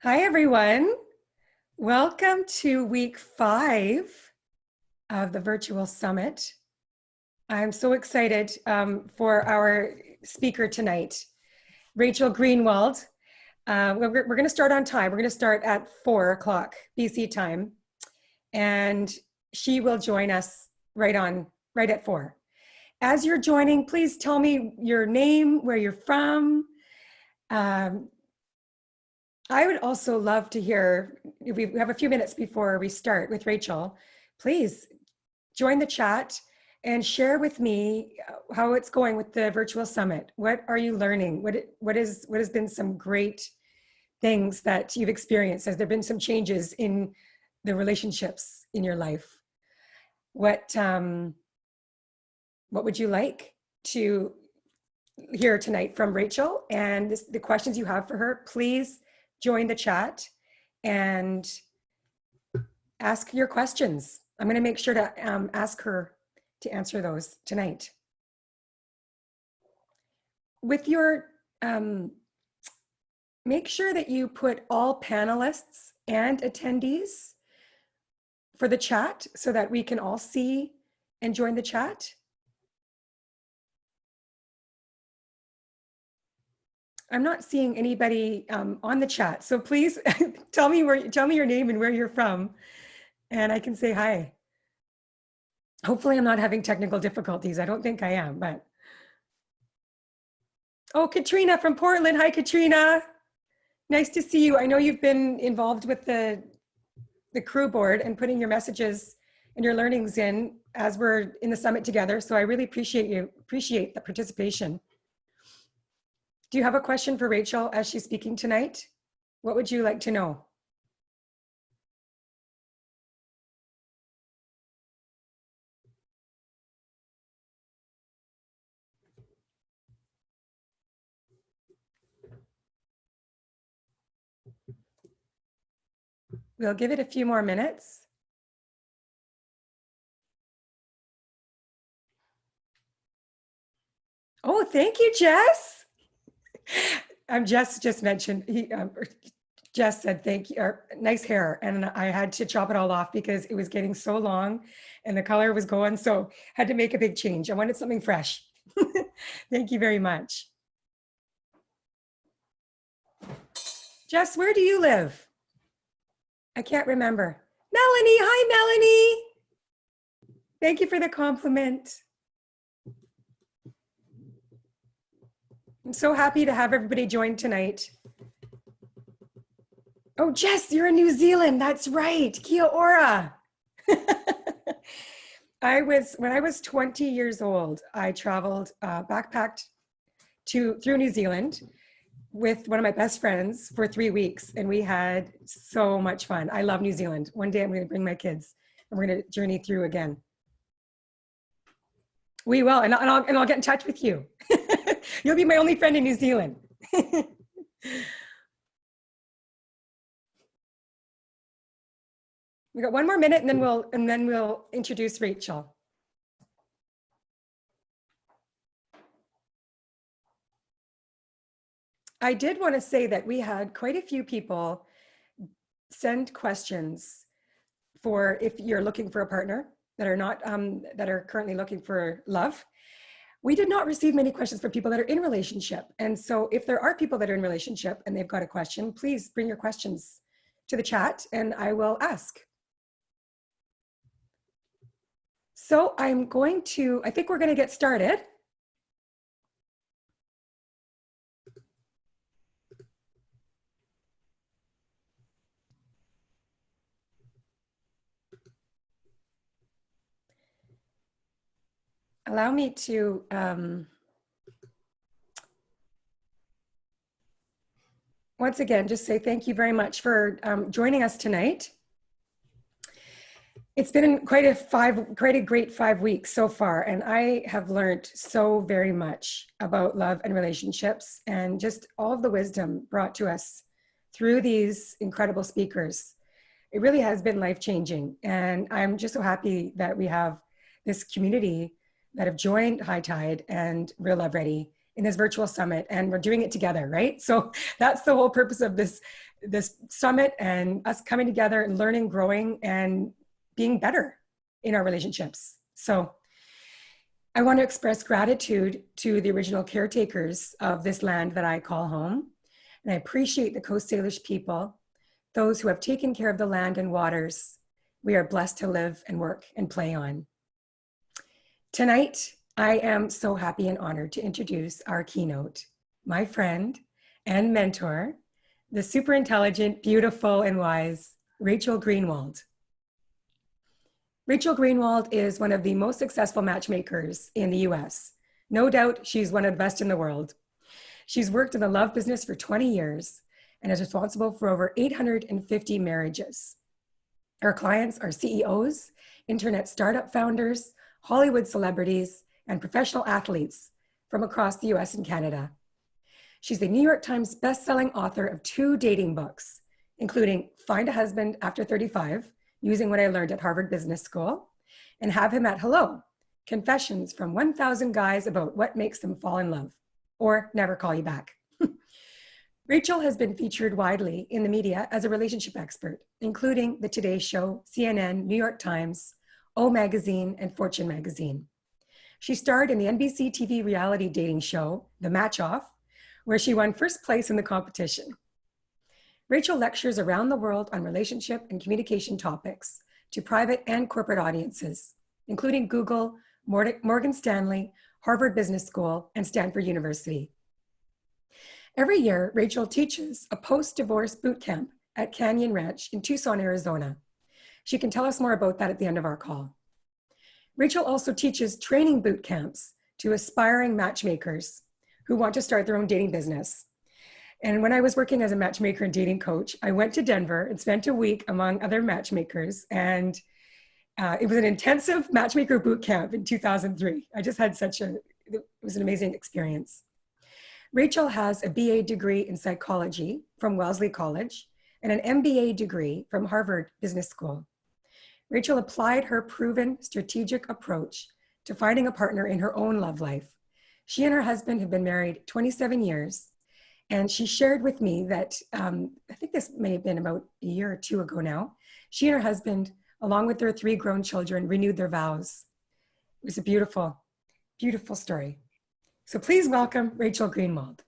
Hi, everyone. Welcome to week 5 of the virtual summit. I'm so excited for our speaker tonight, Rachel Greenwald. We're going to start on time. We're going to start at 4 o'clock BC time, and she will join us right at 4. As you're joining, please tell me your name, where you're from. I would also love to hear, if we have a few minutes before we start with Rachel, please join the chat and share with me how it's going with the virtual summit. What are you learning? What has been some great things that you've experienced? Has there been some changes in the relationships in your life? What would you like to hear tonight from Rachel? And the questions you have for her, please join the chat and ask your questions. I'm going to make sure to ask her to answer those tonight. With your, make sure that you put all panelists and attendees for the chat so that we can all see and join the chat. I'm not seeing anybody on the chat, so please tell me your name and where you're from, and I can say hi. Hopefully, I'm not having technical difficulties. I don't think I am, but oh, Katrina from Portland. Hi, Katrina. Nice to see you. I know you've been involved with the crew board and putting your messages and your learnings in as we're in the summit together. So I really appreciate the participation. Do you have a question for Rachel as she's speaking tonight? What would you like to know? We'll give it a few more minutes. Oh, thank you, Jess. Jess just mentioned, Jess said, thank you, or nice hair. And I had to chop it all off because it was getting so long and the color was going. So had to make a big change. I wanted something fresh. Thank you very much. Jess, where do you live? I can't remember. Melanie, hi, Melanie. Thank you for the compliment. I'm so happy to have everybody join tonight. Oh, Jess, you're in New Zealand. That's right. Kia ora. When I was 20 years old, I traveled, backpacked through New Zealand with one of my best friends for 3 weeks, and we had so much fun. I love New Zealand. One day I'm going to bring my kids and we're going to journey through again. We will, and I'll get in touch with you. You'll be my only friend in New Zealand. We got one more minute, and then we'll introduce Rachel. I did want to say that we had quite a few people send questions for if you're looking for a partner that are currently looking for love. We did not receive many questions for people that are in relationship. And so if there are people that are in relationship and they've got a question, please bring your questions to the chat and I will ask. So I think we're going to get started. Allow me to once again just say thank you very much for joining us tonight. It's been quite a great 5 weeks so far, and I have learned so very much about love and relationships and just all of the wisdom brought to us through these incredible speakers. It really has been life-changing, and I'm just so happy that we have this community that have joined Hiitide and Real Love Ready in this virtual summit, and we're doing it together, right? So that's the whole purpose of this this summit and us coming together and learning, growing, and being better in our relationships. So I want to express gratitude to the original caretakers of this land that I call home. And I appreciate the Coast Salish people, those who have taken care of the land and waters we are blessed to live and work and play on. Tonight, I am so happy and honored to introduce our keynote, my friend and mentor, the super intelligent, beautiful, and wise Rachel Greenwald. Rachel Greenwald is one of the most successful matchmakers in the US. No doubt she's one of the best in the world. She's worked in the love business for 20 years and is responsible for over 850 marriages. Her clients are CEOs, internet startup founders, Hollywood celebrities, and professional athletes from across the US and Canada. She's the New York Times best-selling author of 2 dating books, including Find a Husband After 35, Using What I Learned at Harvard Business School, and Have Him at Hello, Confessions from 1,000 Guys About What Makes Them Fall in Love, or Never Call You Back. Rachel has been featured widely in the media as a relationship expert, including The Today Show, CNN, New York Times, O Magazine, and Fortune Magazine. She starred in the NBC TV reality dating show, The Match Off, where she won first place in the competition. Rachel lectures around the world on relationship and communication topics to private and corporate audiences, including Google, Morgan Stanley, Harvard Business School, and Stanford University. Every year, Rachel teaches a post-divorce boot camp at Canyon Ranch in Tucson, Arizona. She can tell us more about that at the end of our call. Rachel also teaches training boot camps to aspiring matchmakers who want to start their own dating business. And when I was working as a matchmaker and dating coach, I went to Denver and spent a week among other matchmakers. And it was an intensive matchmaker boot camp in 2003. I just had it was an amazing experience. Rachel has a BA degree in psychology from Wellesley College and an MBA degree from Harvard Business School. Rachel applied her proven strategic approach to finding a partner in her own love life. She and her husband have been married 27 years, and she shared with me that, I think this may have been about a year or 2 ago now, she and her husband, along with their 3 grown children, renewed their vows. It was a beautiful, beautiful story. So please welcome Rachel Greenwald.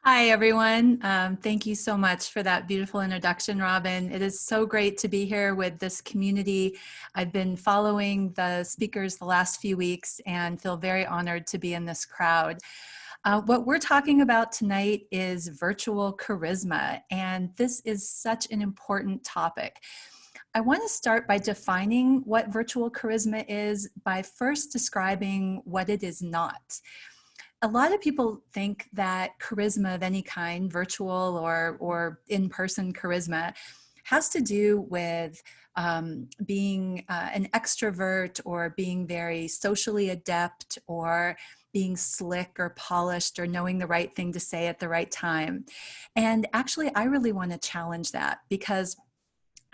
Hi, everyone. Thank you so much for that beautiful introduction, Robin. It is so great to be here with this community. I've been following the speakers the last few weeks and feel very honored to be in this crowd. What we're talking about tonight is virtual charisma, and this is such an important topic. I want to start by defining what virtual charisma is by first describing what it is not. A lot of people think that charisma of any kind, virtual or in-person charisma, has to do with being an extrovert or being very socially adept or being slick or polished or knowing the right thing to say at the right time. And actually, I really want to challenge that, because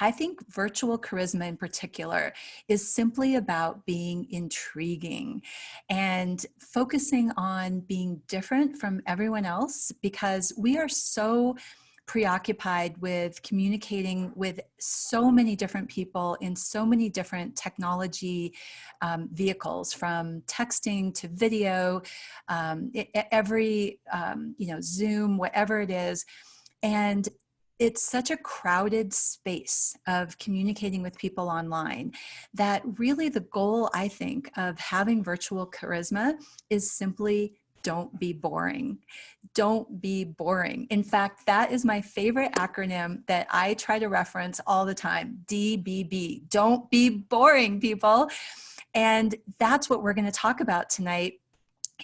I think virtual charisma in particular is simply about being intriguing and focusing on being different from everyone else, because we are so preoccupied with communicating with so many different people in so many different technology vehicles, from texting to video, Zoom, whatever it is. And it's such a crowded space of communicating with people online that really the goal, I think, of having virtual charisma is simply don't be boring. Don't be boring. In fact, that is my favorite acronym that I try to reference all the time, DBB. Don't be boring, people. And that's what we're going to talk about tonight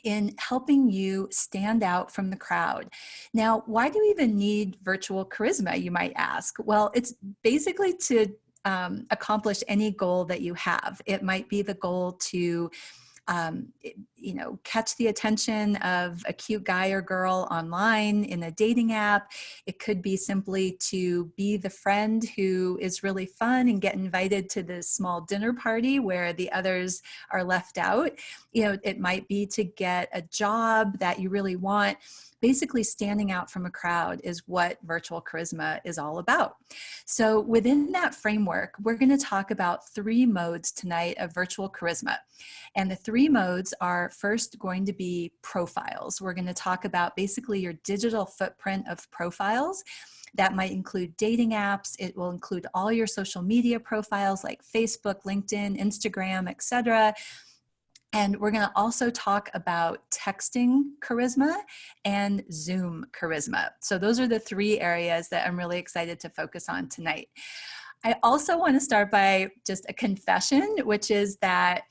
in helping you stand out from the crowd. Now, why do we even need virtual charisma, you might ask? Well, it's basically to accomplish any goal that you have. It might be the goal to catch the attention of a cute guy or girl online in a dating app. It could be simply to be the friend who is really fun and get invited to this small dinner party where the others are left out. It might be to get a job that you really want. basically standing out from a crowd is what virtual charisma is all about. So within that framework, we're going to talk about 3 modes tonight of virtual charisma. And the 3 modes are first going to be profiles. We're going to talk about basically your digital footprint of profiles. That might include dating apps. It will include all your social media profiles like Facebook, LinkedIn, Instagram, etc. And we're going to also talk about texting charisma and Zoom charisma. So those are the 3 areas that I'm really excited to focus on tonight. I also want to start by just a confession, which is that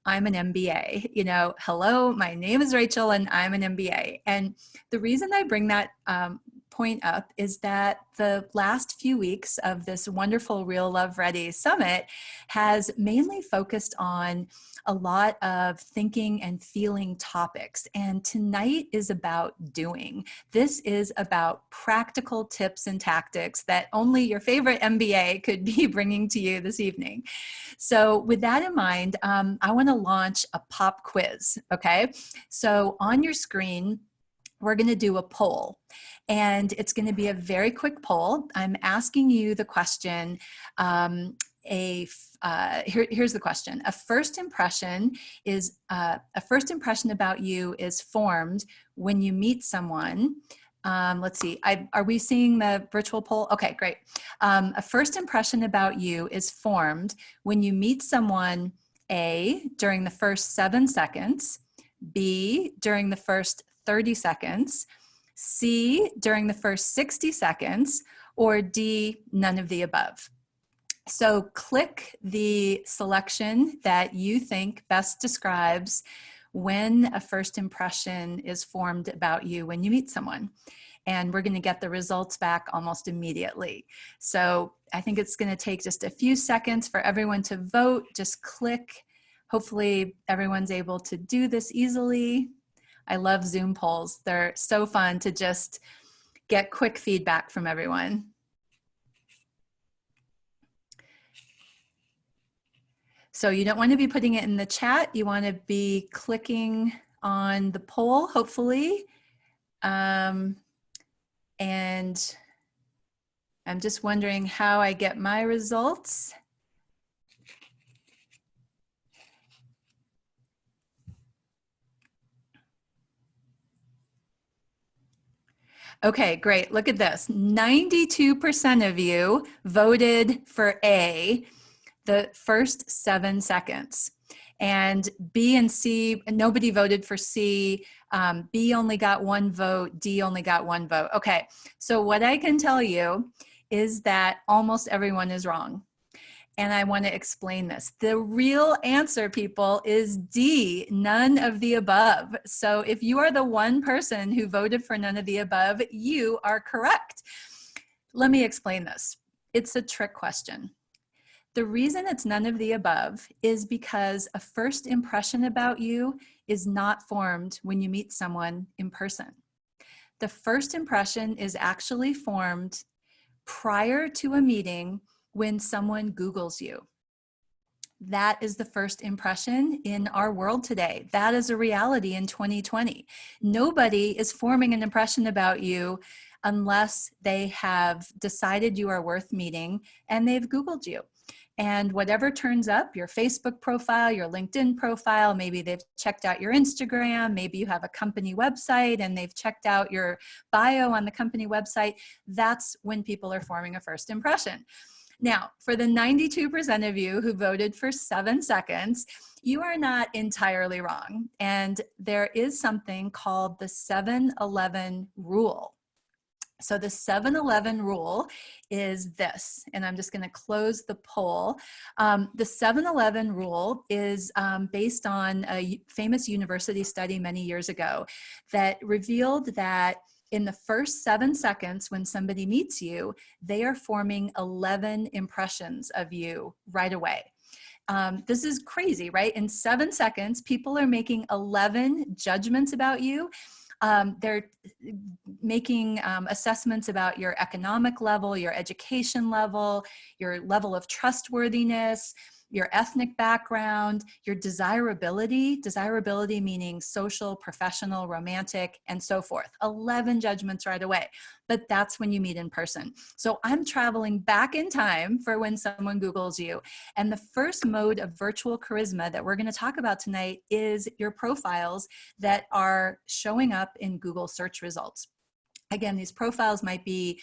I'm an MBA. You know, hello, my name is Rachel and I'm an MBA. And the reason I bring that point up is that the last few weeks of this wonderful Real Love Ready Summit has mainly focused on a lot of thinking and feeling topics. And tonight is about doing. This is about practical tips and tactics that only your favorite MBA could be bringing to you this evening. So with that in mind, I want to launch a pop quiz, okay? So on your screen, we're going to do a poll, and it's going to be a very quick poll. I'm asking you the question, here's the question. A first impression about you is formed when you meet someone. Let's see, are we seeing the virtual poll? Okay, great. A first impression about you is formed when you meet someone, A, during the first 7 seconds, B, during the first 30 seconds, C, during the first 60 seconds, or D, none of the above. So click the selection that you think best describes when a first impression is formed about you when you meet someone. And we're going to get the results back almost immediately. So I think it's going to take just a few seconds for everyone to vote. Just click. Hopefully everyone's able to do this easily. I love Zoom polls. They're so fun to just get quick feedback from everyone. So you don't want to be putting it in the chat. You want to be clicking on the poll, hopefully. And I'm just wondering how I get my results. Okay, great. Look at this. 92% of you voted for A, the first 7 seconds. And B and C, nobody voted for C. B only got 1 vote. D only got 1 vote. Okay, so what I can tell you is that almost everyone is wrong. And I want to explain this. The real answer, people, is D, none of the above. So if you are the one person who voted for none of the above, you are correct. Let me explain this. It's a trick question. The reason it's none of the above is because a first impression about you is not formed when you meet someone in person. The first impression is actually formed prior to a meeting when someone Googles you. That is the first impression in our world today. That is a reality in 2020. Nobody is forming an impression about you unless they have decided you are worth meeting and they've Googled you. And whatever turns up, your Facebook profile, your LinkedIn profile, maybe they've checked out your Instagram, maybe you have a company website and they've checked out your bio on the company website, that's when people are forming a first impression. Now, for the 92% of you who voted for 7 seconds, you are not entirely wrong. And there is something called the 7-11 rule. So the 7-11 rule is this, and I'm just going to close the poll. The 7-11 rule is based on a famous university study many years ago that revealed that in the first 7 seconds when somebody meets you, they are forming 11 impressions of you right away. This is crazy, right? In 7 seconds, people are making 11 judgments about you. They're making assessments about your economic level, your education level, your level of trustworthiness, your ethnic background, your desirability meaning social, professional, romantic, and so forth. 11 judgments right away. But that's when you meet in person. So I'm traveling back in time for when someone Googles you. And the first mode of virtual charisma that we're going to talk about tonight is your profiles that are showing up in Google search results. Again, these profiles might be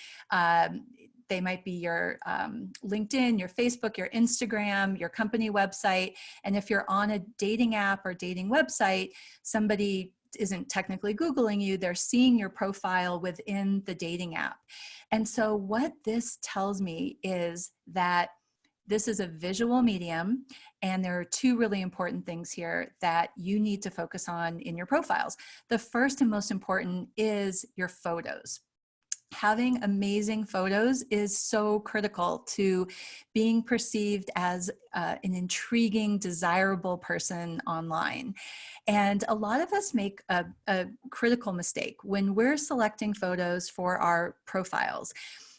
they might be your LinkedIn, your Facebook, your Instagram, your company website. And if you're on a dating app or dating website, somebody isn't technically Googling you, they're seeing your profile within the dating app. And so what this tells me is that this is a visual medium, and there are two really important things here that you need to focus on in your profiles. The first and most important is your photos. Having amazing photos is so critical to being perceived as an intriguing, desirable person online. And a lot of us make a critical mistake when we're selecting photos for our profiles.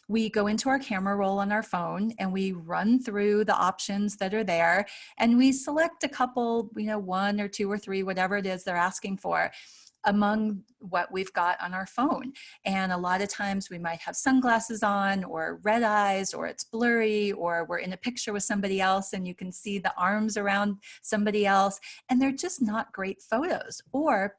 We go into our camera roll on our phone and we run through the options that are there, and we select a couple, one or two or three, whatever it is they're asking for, among what we've got on our phone. And a lot of times we might have sunglasses on, or red eyes, or it's blurry, or we're in a picture with somebody else and you can see the arms around somebody else, and they're just not great photos. Or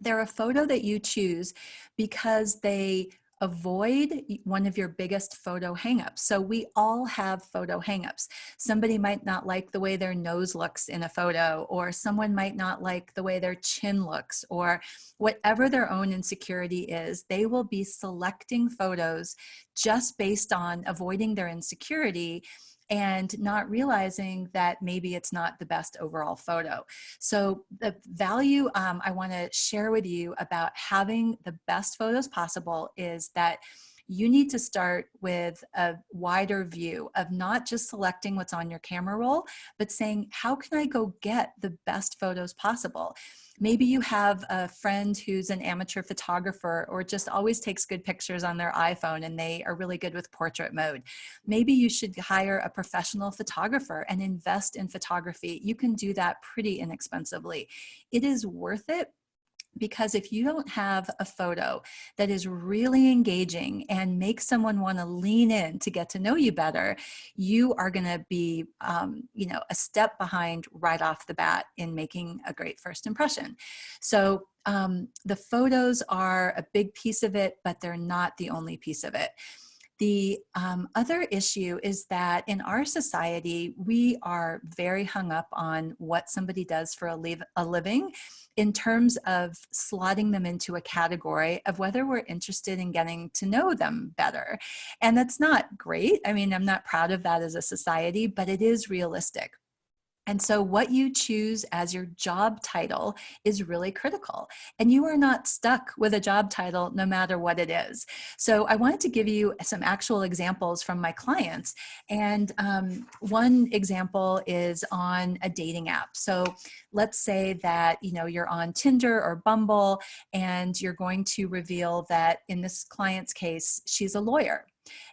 they're a photo that you choose because they avoid one of your biggest photo hangups. So we all have photo hangups. Somebody might not like the way their nose looks in a photo, or someone might not like the way their chin looks, or whatever their own insecurity is, they will be selecting photos just based on avoiding their insecurity and not realizing that maybe it's not the best overall photo. So the value I want to share with you about having the best photos possible is that you need to start with a wider view of not just selecting what's on your camera roll, but saying, how can I go get the best photos possible? Maybe you have a friend who's an amateur photographer or just always takes good pictures on their iPhone and they are really good with portrait mode. Maybe you should hire a professional photographer and invest in photography. You can do that pretty inexpensively. It is worth it, because if you don't have a photo that is really engaging and makes someone want to lean in to get to know you better, you are going to be, a step behind right off the bat in making a great first impression. So the photos are a big piece of it, but they're not the only piece of it. The other issue is that in our society, we are very hung up on what somebody does for a living in terms of slotting them into a category of whether we're interested in getting to know them better. And that's not great. I mean, I'm not proud of that as a society, but it is realistic. And so what you choose as your job title is really critical. And you are not stuck with a job title no matter what it is. So I wanted to give you some actual examples from my clients. And one example is on a dating app. So let's say that you're on Tinder or Bumble, and you're going to reveal that in this client's case, she's a lawyer.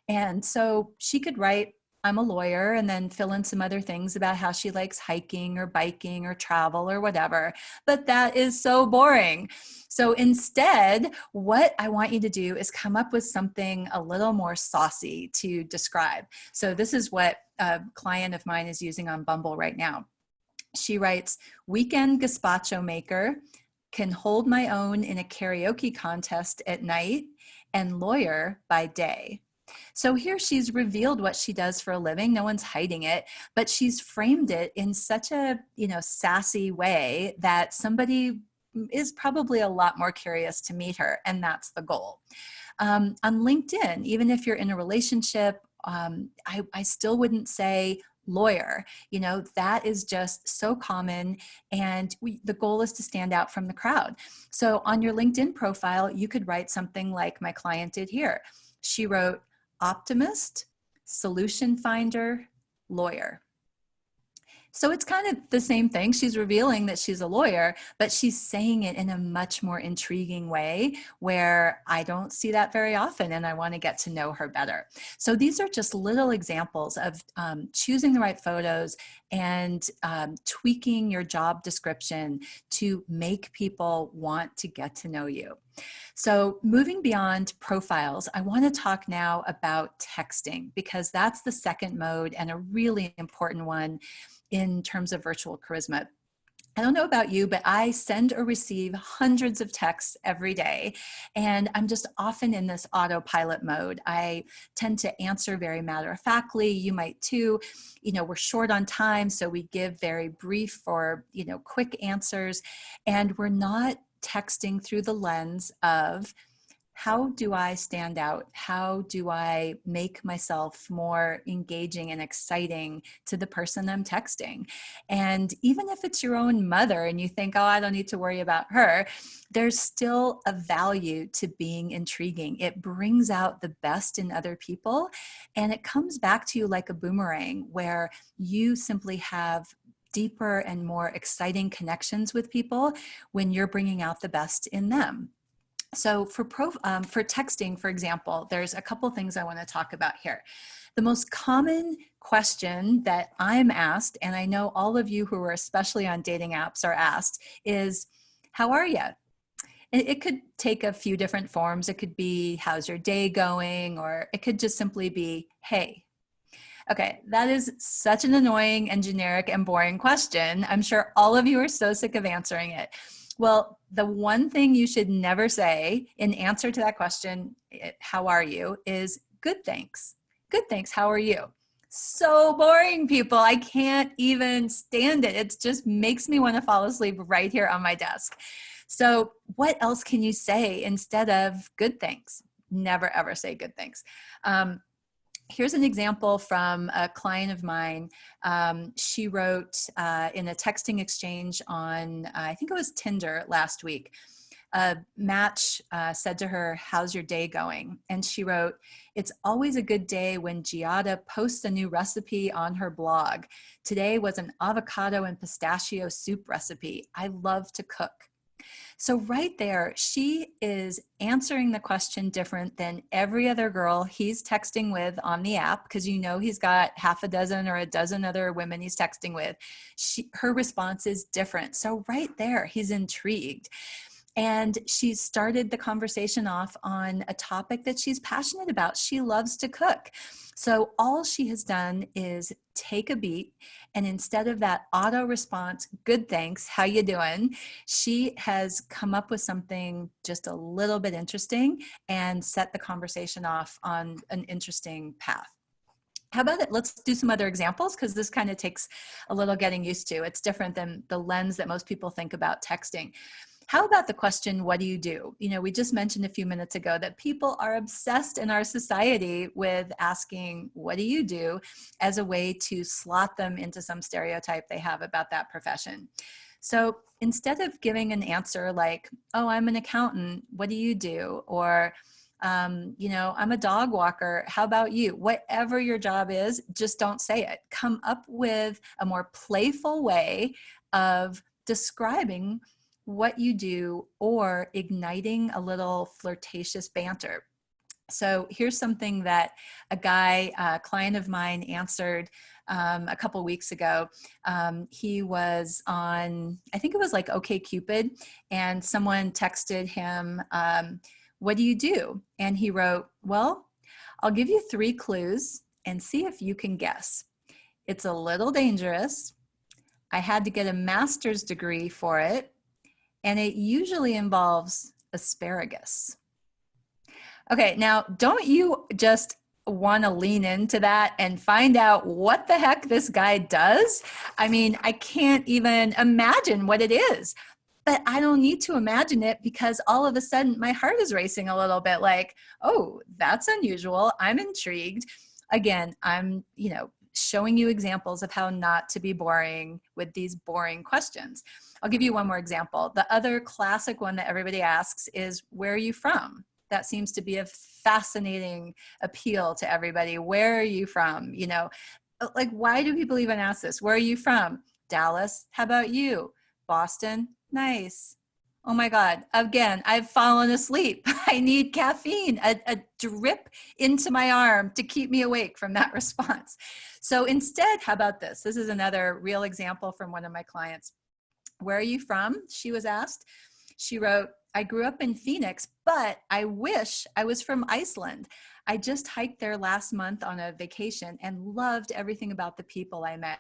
And so she could write, I'm a lawyer, and then fill in some other things about how she likes hiking or biking or travel or whatever. But that is so boring. So instead, what I want you to do is come up with something a little more saucy to describe. So this is what a client of mine is using on Bumble right now. She writes, weekend gazpacho maker, can hold my own in a karaoke contest at night, and lawyer by day. So here she's revealed what she does for a living. No one's hiding it, but she's framed it in such a, sassy way that somebody is probably a lot more curious to meet her. And that's the goal. On LinkedIn, even if you're in a relationship, I still wouldn't say lawyer. That is just so common, and the goal is to stand out from the crowd. So on your LinkedIn profile, you could write something like my client did here. She wrote, optimist, solution finder, lawyer. So it's kind of the same thing. She's revealing that she's a lawyer, but she's saying it in a much more intriguing way where I don't see that very often, and I want to get to know her better. So these are just little examples of choosing the right photos and tweaking your job description to make people want to get to know you. So moving beyond profiles, I want to talk now about texting, because that's the second mode and a really important one in terms of virtual charisma. I don't know about you, but I send or receive hundreds of texts every day, and I'm just often in this autopilot mode. I tend to answer very matter-of-factly. You might too. You know, we're short on time, so we give very brief or, quick answers, and we're not texting through the lens of, how do I stand out? How do I make myself more engaging and exciting to the person I'm texting? And even if it's your own mother and you think, oh, I don't need to worry about her, there's still a value to being intriguing. It brings out the best in other people, and it comes back to you like a boomerang, where you simply have deeper and more exciting connections with people when you're bringing out the best in them. So for texting, for example, there's a couple things I want to talk about here. The most common question that I'm asked, and I know all of you who are especially on dating apps are asked, is, how are you? It could take a few different forms. It could be, how's your day going? Or it could just simply be, hey. Okay, that is such an annoying and generic and boring question. I'm sure all of you are so sick of answering it. Well, the one thing you should never say in answer to that question, how are you, is good, thanks. Good, thanks, how are you? So boring, people. I can't even stand it. It just makes me want to fall asleep right here on my desk. So what else can you say instead of good, thanks? Never, ever say good, thanks. Here's an example from a client of mine. She wrote in a texting exchange on, I think it was Tinder last week. Match said to her, how's your day going? And she wrote, it's always a good day when Giada posts a new recipe on her blog. Today was an avocado and pistachio soup recipe. I love to cook. So right there, she is answering the question different than every other girl he's texting with on the app, because he's got half a dozen or a dozen other women he's texting with. Her response is different. So right there, he's intrigued. And she started the conversation off on a topic that she's passionate about. She loves to cook. So all she has done is take a beat, and instead of that auto response, good, thanks, how you doing? She has come up with something just a little bit interesting and set the conversation off on an interesting path. How about it? Let's do some other examples, because this kind of takes a little getting used to. It's different than the lens that most people think about texting. How about the question, what do you do? We just mentioned a few minutes ago that people are obsessed in our society with asking, what do you do, as a way to slot them into some stereotype they have about that profession. So instead of giving an answer like, oh, I'm an accountant, what do you do? Or, I'm a dog walker, how about you? Whatever your job is, just don't say it. Come up with a more playful way of describing what you do, or igniting a little flirtatious banter. So here's something that a client of mine answered a couple weeks ago. He was on, I think it was like OkCupid, and someone texted him, what do you do? And he wrote, well, I'll give you 3 clues and see if you can guess. It's a little dangerous. I had to get a master's degree for it. And it usually involves asparagus. Okay, now don't you just want to lean into that and find out what the heck this guy does? I mean, I can't even imagine what it is, but I don't need to imagine it, because all of a sudden my heart is racing a little bit like, oh, that's unusual. I'm intrigued. Again, I'm, showing you examples of how not to be boring with these boring questions. I'll give you one more example. The other classic one that everybody asks is, where are you from? That seems to be a fascinating appeal to everybody. Where are you from? like, why do people even ask this? Where are you from? Dallas. How about you? Boston. Nice. Oh my God. Again, I've fallen asleep. I need caffeine, a drip into my arm to keep me awake from that response. So instead, how about this? This is another real example from one of my clients. Where are you from? She was asked. She wrote, I grew up in Phoenix, but I wish I was from Iceland. I just hiked there last month on a vacation and loved everything about the people I met.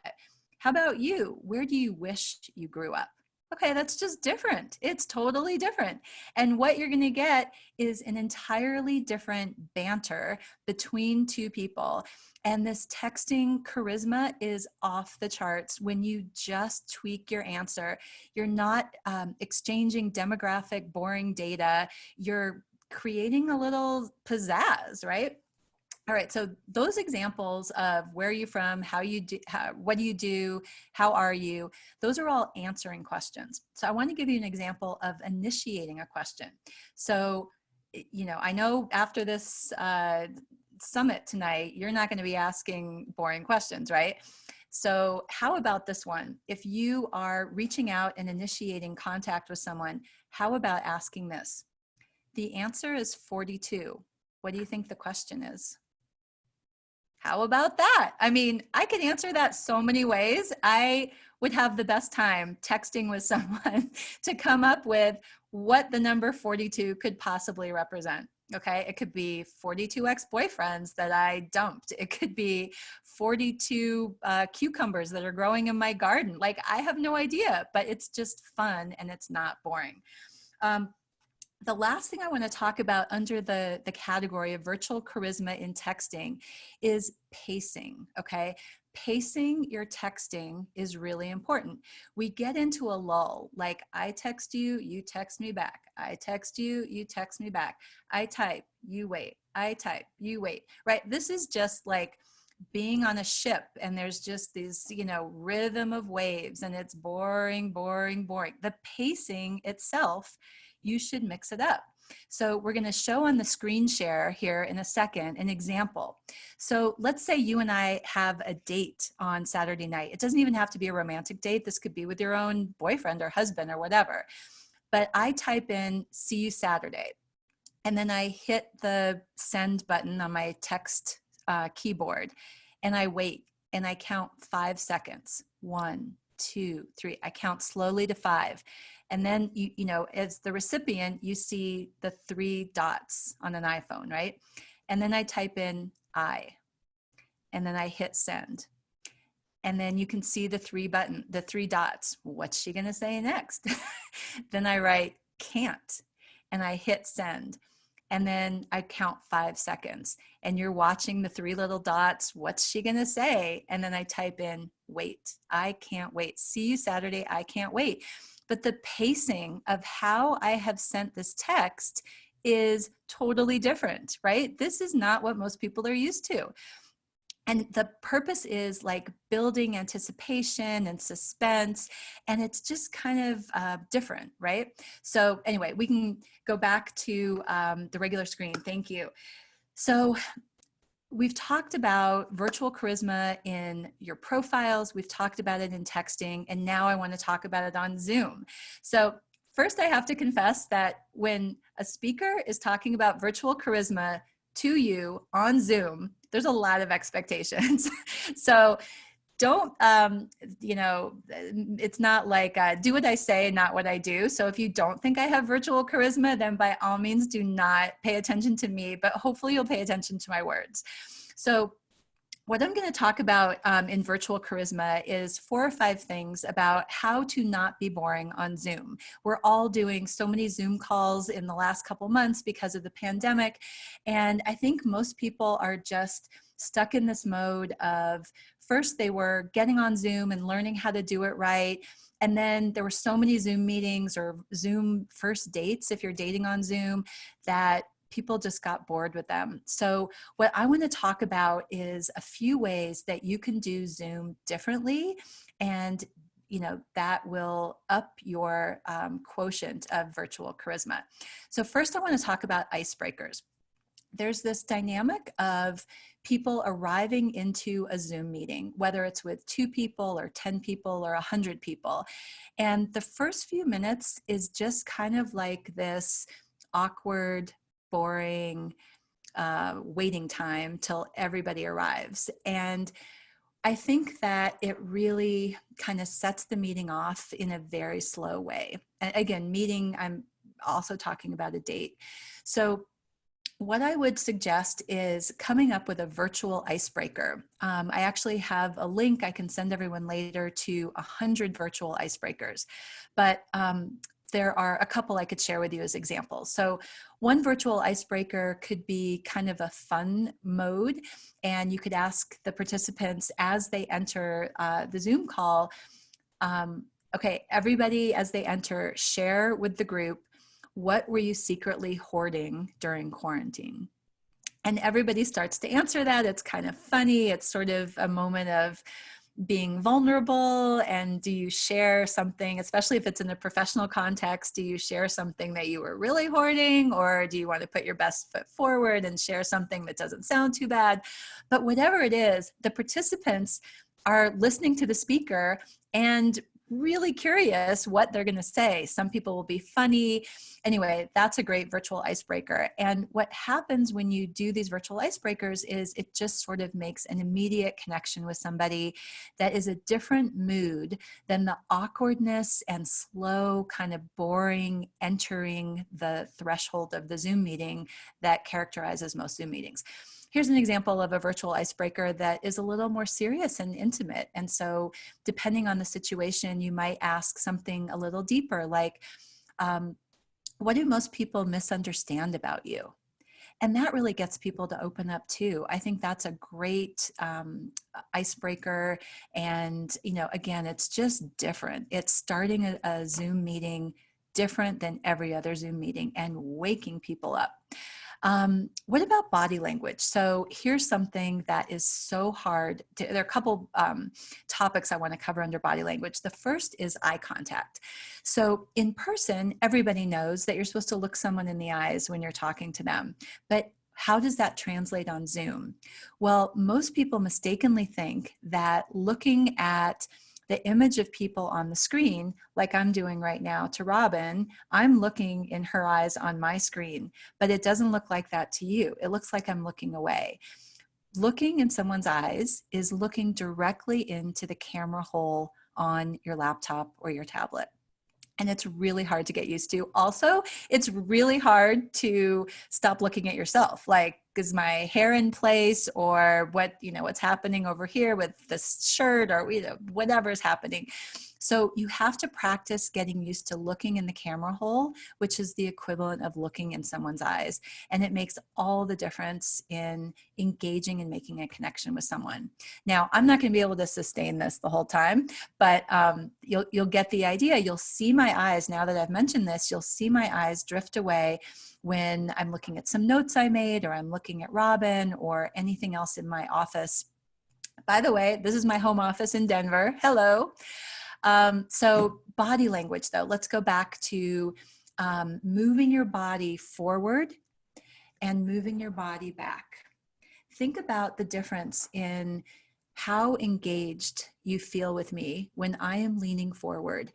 How about you? Where do you wish you grew up? Okay, that's just different. It's totally different. And what you're going to get is an entirely different banter between two people. And this texting charisma is off the charts when you just tweak your answer. You're not exchanging demographic, boring data. You're creating a little pizzazz, right? All right, so those examples of where are you from, how you do, what do you do, how are you, those are all answering questions. So I want to give you an example of initiating a question. So, you know, I know after this summit tonight, you're not going to be asking boring questions, right? So how about this one? If you are reaching out and initiating contact with someone, how about asking this? The answer is 42. What do you think the question is? How about that? I mean, I could answer that so many ways. I would have the best time texting with someone to come up with what the number 42 could possibly represent. Okay, it could be 42 ex-boyfriends that I dumped. It could be 42 cucumbers that are growing in my garden. Like, I have no idea, but it's just fun and it's not boring. The last thing I want to talk about under the category of virtual charisma in texting is pacing, okay? Pacing your texting is really important. We get into a lull, like I text you, you text me back. I text you, you text me back. I type, you wait. I type, you wait, right? This is just like being on a ship and there's just these, you know, rhythm of waves and it's boring, boring, boring. The pacing itself, you should mix it up. So we're going to show on the screen share here in a second an example. So let's say you and I have a date on Saturday night. It doesn't even have to be a romantic date. This could be with your own boyfriend or husband or whatever. But I type in, see you Saturday. And then I hit the send button on my text keyboard and I wait and I count 5 seconds. 1, 2, 3. I count slowly to 5. And then, you know, as the recipient, you see the 3 dots on an iPhone, right? And then I type in I, and then I hit send. And then you can see the 3 dots. What's she gonna say next? Then I write can't, and I hit send. And then I count 5 seconds and you're watching the 3 little dots. What's she gonna say? And then I type in wait. I can't wait. See you Saturday. I can't wait. But the pacing of how I have sent this text is totally different, right? This is not what most people are used to. And the purpose is like building anticipation and suspense, and it's just kind of different, right? So anyway, we can go back to the regular screen. Thank you. So we've talked about virtual charisma in your profiles. We've talked about it in texting, and now I want to talk about it on Zoom. So first, I have to confess that when a speaker is talking about virtual charisma to you on Zoom, there's a lot of expectations. So don't, you know, it's not like do what I say, not what I do. So if you don't think I have virtual charisma, then by all means do not pay attention to me, but hopefully you'll pay attention to my words. So what I'm going to talk about in virtual charisma is 4 or 5 things about how to not be boring on Zoom. We're all doing so many Zoom calls in the last couple months because of the pandemic. And I think most people are just stuck in this mode of first they were getting on Zoom and learning how to do it right. And then there were so many Zoom meetings or Zoom first dates, if you're dating on Zoom, that people just got bored with them. So what I want to talk about is a few ways that you can do Zoom differently, and you know that will up your quotient of virtual charisma. So first I want to talk about icebreakers. there's this dynamic of people arriving into a Zoom meeting, whether it's with 2 people or 10 people or 100 people. And the first few minutes is just kind of like this awkward, boring waiting time till everybody arrives. And I think that it really kind of sets the meeting off in a very slow way. And again, meeting, I'm also talking about a date. So what I would suggest is coming up with a virtual icebreaker. I actually have a link I can send everyone later to 100 virtual icebreakers, but there are a couple I could share with you as examples. So one virtual icebreaker could be kind of a fun mode, and you could ask the participants as they enter the Zoom call, okay, everybody as they enter, share with the group, what were you secretly hoarding during quarantine? And everybody starts to answer that. It's kind of funny. It's sort of a moment of being vulnerable. And do you share something, especially if it's in a professional context, do you share something that you were really hoarding, or do you want to put your best foot forward and share something that doesn't sound too bad? But whatever it is, the participants are listening to the speaker and really curious what they're going to say. Some people will be funny. Anyway, that's a great virtual icebreaker. And what happens when you do these virtual icebreakers is it just sort of makes an immediate connection with somebody that is a different mood than the awkwardness and slow, kind of boring entering the threshold of the Zoom meeting that characterizes most Zoom meetings. Here's an example of a virtual icebreaker that is a little more serious and intimate. And so depending on the situation, you might ask something a little deeper, like, what do most people misunderstand about you? And that really gets people to open up too. I think that's a great icebreaker. And, you know, again, it's just different. It's starting a Zoom meeting different than every other Zoom meeting and waking people up. What about body language? So here's something that is so hard. There are a couple topics I want to cover under body language. The first is eye contact. So in person, everybody knows that you're supposed to look someone in the eyes when you're talking to them. But how does that translate on Zoom? Well, most people mistakenly think that looking at the image of people on the screen, like I'm doing right now to Robin, I'm looking in her eyes on my screen, but it doesn't look like that to you. It looks like I'm looking away. Looking in someone's eyes is looking directly into the camera hole on your laptop or your tablet. And it's really hard to get used to. Also, it's really hard to stop looking at yourself. Like, is my hair in place, or what, you know, what's happening over here with this shirt, or whatever is happening. So you have to practice getting used to looking in the camera hole, which is the equivalent of looking in someone's eyes. And it makes all the difference in engaging and making a connection with someone. Now, I'm not going to be able to sustain this the whole time, but you'll get the idea. You'll see my eyes, now that I've mentioned this, you'll see my eyes drift away when I'm looking at some notes I made, or I'm looking at Robin, or anything else in my office. By the way, this is my home office in Denver. Hello. So body language, though, let's go back to moving your body forward and moving your body back. Think about the difference in how engaged you feel with me when I am leaning forward,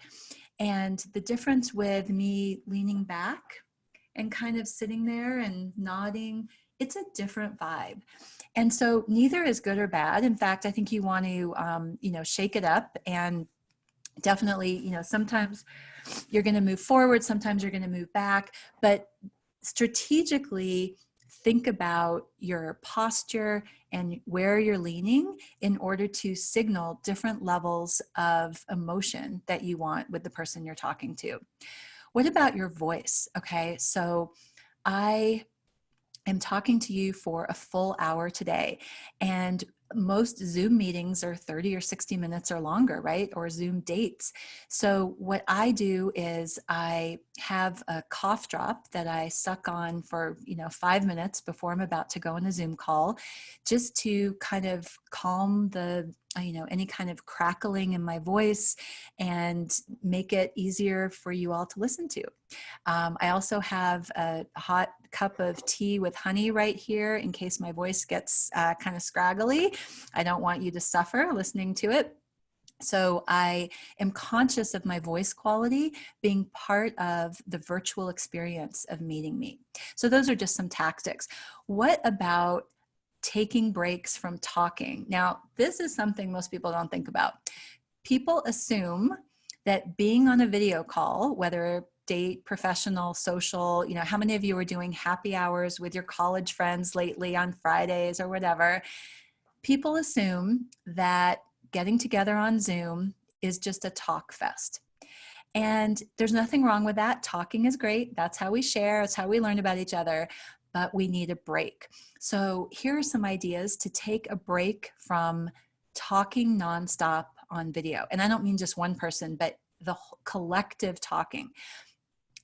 and the difference with me leaning back and kind of sitting there and nodding. It's a different vibe. And so neither is good or bad. In fact, I think you want to, shake it up, and definitely, sometimes you're going to move forward, sometimes you're going to move back, but strategically think about your posture and where you're leaning in order to signal different levels of emotion that you want with the person you're talking to. What about your voice? Okay, so I am talking to you for a full hour today, and most Zoom meetings are 30 or 60 minutes or longer, right? Or Zoom dates. So what I do is I have a cough drop that I suck on for, 5 minutes before I'm about to go on a Zoom call, just to kind of calm the any kind of crackling in my voice and make it easier for you all to listen to. I also have a hot cup of tea with honey right here in case my voice gets kind of scraggly. I don't want you to suffer listening to it. So I am conscious of my voice quality being part of the virtual experience of meeting me. So those are just some tactics. What about taking breaks from talking? Now, this is something most people don't think about. People assume that being on a video call, whether date, professional, social, how many of you are doing happy hours with your college friends lately on Fridays or whatever? People assume that getting together on Zoom is just a talk fest. And there's nothing wrong with that. Talking is great. That's how we share. It's how we learn about each other. But we need a break. So here are some ideas to take a break from talking nonstop on video. And I don't mean just one person, but the collective talking.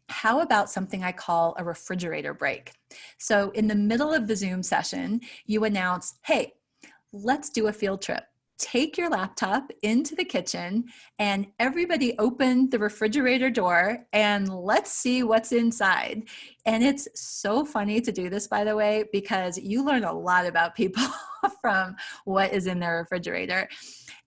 How about something I call a refrigerator break? So in the middle of the Zoom session, you announce, hey, let's do a field trip. Take your laptop into the kitchen and everybody open the refrigerator door and let's see what's inside. And it's so funny to do this, by the way, because you learn a lot about people from what is in their refrigerator.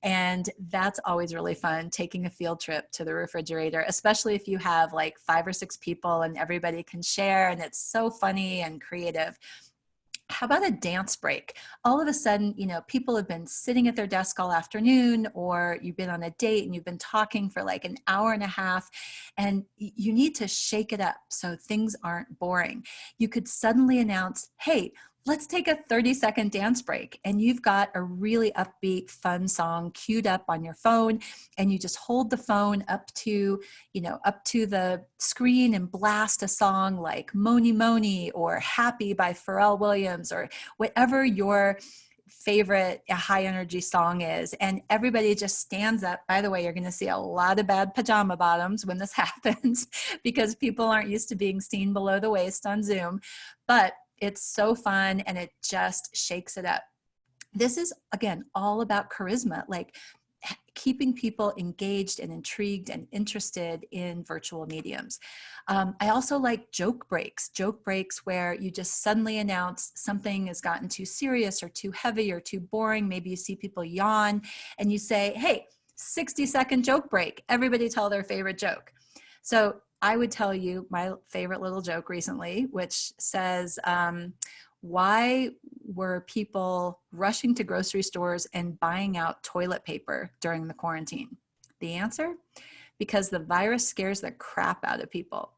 And that's always really fun, taking a field trip to the refrigerator, especially if you have like 5 or 6 people and everybody can share and it's so funny and creative. How about a dance break? All of a sudden, people have been sitting at their desk all afternoon, or you've been on a date and you've been talking for like an hour and a half, and you need to shake it up so things aren't boring. You could suddenly announce, hey, let's take a 30-second dance break. And you've got a really upbeat, fun song queued up on your phone. And you just hold the phone up to the screen and blast a song like Moni Moni or Happy by Pharrell Williams or whatever your favorite high energy song is. And everybody just stands up. By the way, you're going to see a lot of bad pajama bottoms when this happens because people aren't used to being seen below the waist on Zoom. But it's so fun and it just shakes it up. This is, again, all about charisma, like keeping people engaged and intrigued and interested in virtual mediums. I also like joke breaks where you just suddenly announce something has gotten too serious or too heavy or too boring. Maybe you see people yawn and you say, hey, 60-second joke break. Everybody tell their favorite joke. So I would tell you my favorite little joke recently, which says, why were people rushing to grocery stores and buying out toilet paper during the quarantine? The answer? Because the virus scares the crap out of people.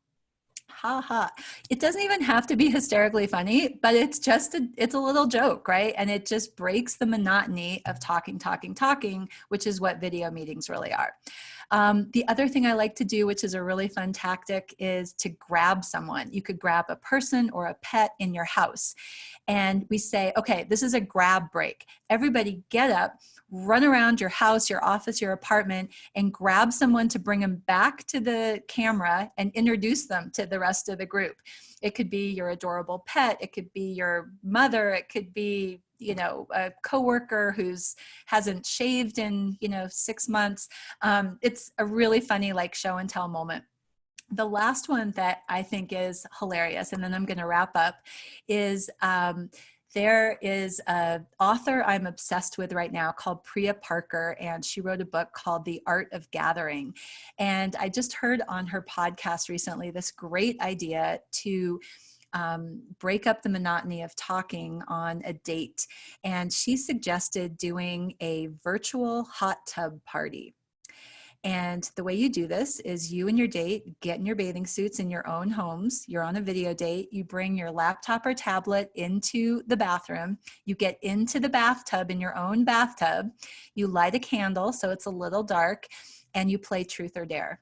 Ha ha. It doesn't even have to be hysterically funny, but it's a little joke, right? And it just breaks the monotony of talking, which is what video meetings really are. The other thing I like to do, which is a really fun tactic, is to grab someone. You could grab a person or a pet in your house. And we say, okay, this is a grab break. Everybody get up, run around your house, your office, your apartment, and grab someone to bring them back to the camera and introduce them to the rest of the group. It could be your adorable pet. It could be your mother. It could be, a coworker who's hasn't shaved in, 6 months. It's a really funny, like, show and tell moment. The last one that I think is hilarious, and then I'm going to wrap up, is there is an author I'm obsessed with right now called Priya Parker, and she wrote a book called The Art of Gathering. And I just heard on her podcast recently this great idea to break up the monotony of talking on a date. And she suggested doing a virtual hot tub party. And the way you do this is you and your date get in your bathing suits in your own homes. You're on a video date. You bring your laptop or tablet into the bathroom. You get into the bathtub in your own bathtub. You light a candle so it's a little dark, and you play truth or dare.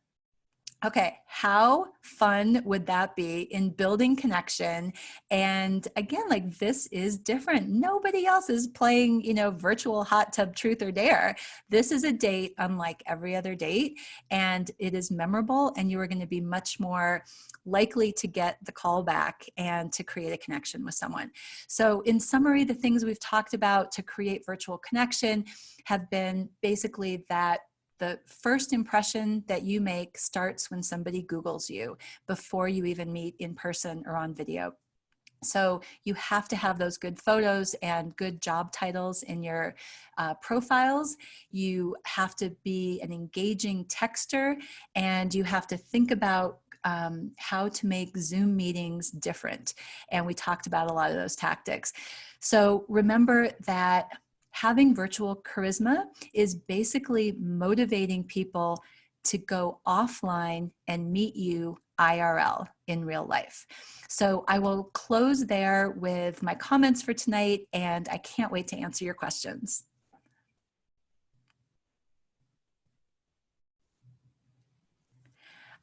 Okay, how fun would that be in building connection? And again, like this is different. Nobody else is playing, virtual hot tub truth or dare. This is a date unlike every other date, and it is memorable, and you are going to be much more likely to get the call back and to create a connection with someone. So in summary, the things we've talked about to create virtual connection have been basically that the first impression that you make starts when somebody Googles you before you even meet in person or on video. So you have to have those good photos and good job titles in your profiles. You have to be an engaging texter, and you have to think about how to make Zoom meetings different. And we talked about a lot of those tactics. So remember that having virtual charisma is basically motivating people to go offline and meet you IRL, in real life. So I will close there with my comments for tonight, and I can't wait to answer your questions.